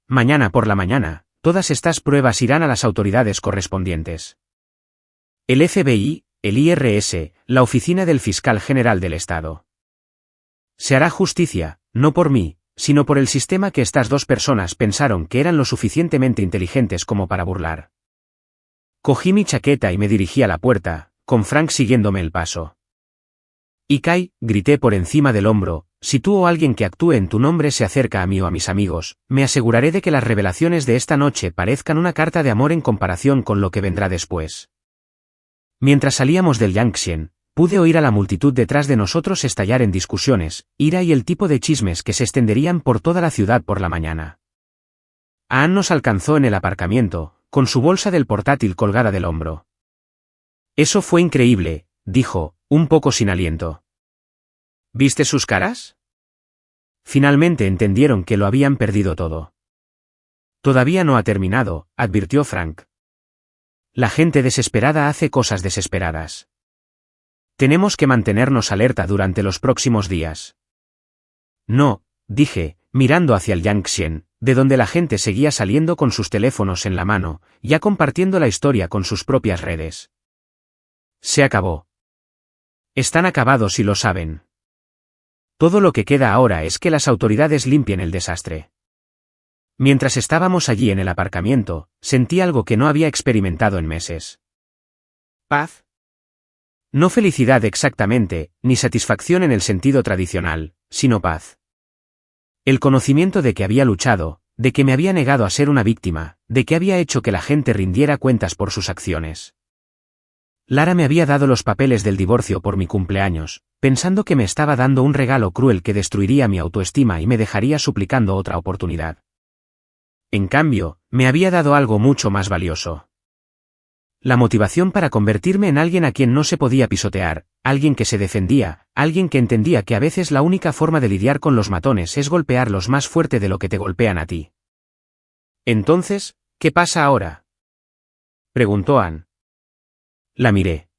Mañana por la mañana, todas estas pruebas irán a las autoridades correspondientes. El FBI, el IRS, la Oficina del Fiscal General del Estado. Se hará justicia, no por mí, sino por el sistema que estas dos personas pensaron que eran lo suficientemente inteligentes como para burlar. Cogí mi chaqueta y me dirigí a la puerta, con Frank siguiéndome el paso. Y Kai, grité por encima del hombro, si tú o alguien que actúe en tu nombre se acerca a mí o a mis amigos, me aseguraré de que las revelaciones de esta noche parezcan una carta de amor en comparación con lo que vendrá después. Mientras salíamos del Yangtze, pude oír a la multitud detrás de nosotros estallar en discusiones, ira y el tipo de chismes que se extenderían por toda la ciudad por la mañana. Ann nos alcanzó en el aparcamiento, con su bolsa del portátil colgada del hombro. Eso fue increíble, dijo, un poco sin aliento. ¿Viste sus caras? Finalmente entendieron que lo habían perdido todo. Todavía no ha terminado, advirtió Frank. La gente desesperada hace cosas desesperadas. Tenemos que mantenernos alerta durante los próximos días. No, dije, mirando hacia el Yangtze, de donde la gente seguía saliendo con sus teléfonos en la mano, ya compartiendo la historia con sus propias redes. Se acabó. Están acabados y lo saben. Todo lo que queda ahora es que las autoridades limpien el desastre. Mientras estábamos allí en el aparcamiento, sentí algo que no había experimentado en meses. ¿Paz? No felicidad exactamente, ni satisfacción en el sentido tradicional, sino paz. El conocimiento de que había luchado, de que me había negado a ser una víctima, de que había hecho que la gente rindiera cuentas por sus acciones. Lara me había dado los papeles del divorcio por mi cumpleaños, pensando que me estaba dando un regalo cruel que destruiría mi autoestima y me dejaría suplicando otra oportunidad. En cambio, me había dado algo mucho más valioso. La motivación para convertirme en alguien a quien no se podía pisotear, alguien que se defendía, alguien que entendía que a veces la única forma de lidiar con los matones es golpearlos más fuerte de lo que te golpean a ti. Entonces, ¿qué pasa ahora?, preguntó Ann. La miré.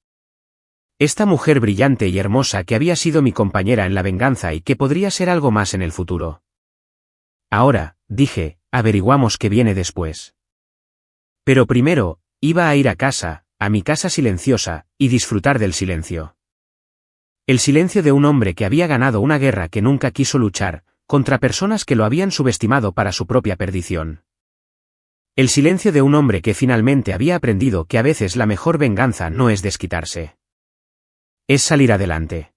Esta mujer brillante y hermosa que había sido mi compañera en la venganza y que podría ser algo más en el futuro. Ahora, dije, averiguamos qué viene después. Pero primero, iba a ir a casa, a mi casa silenciosa, y disfrutar del silencio. El silencio de un hombre que había ganado una guerra que nunca quiso luchar, contra personas que lo habían subestimado para su propia perdición. El silencio de un hombre que finalmente había aprendido que a veces la mejor venganza no es desquitarse. Es salir adelante.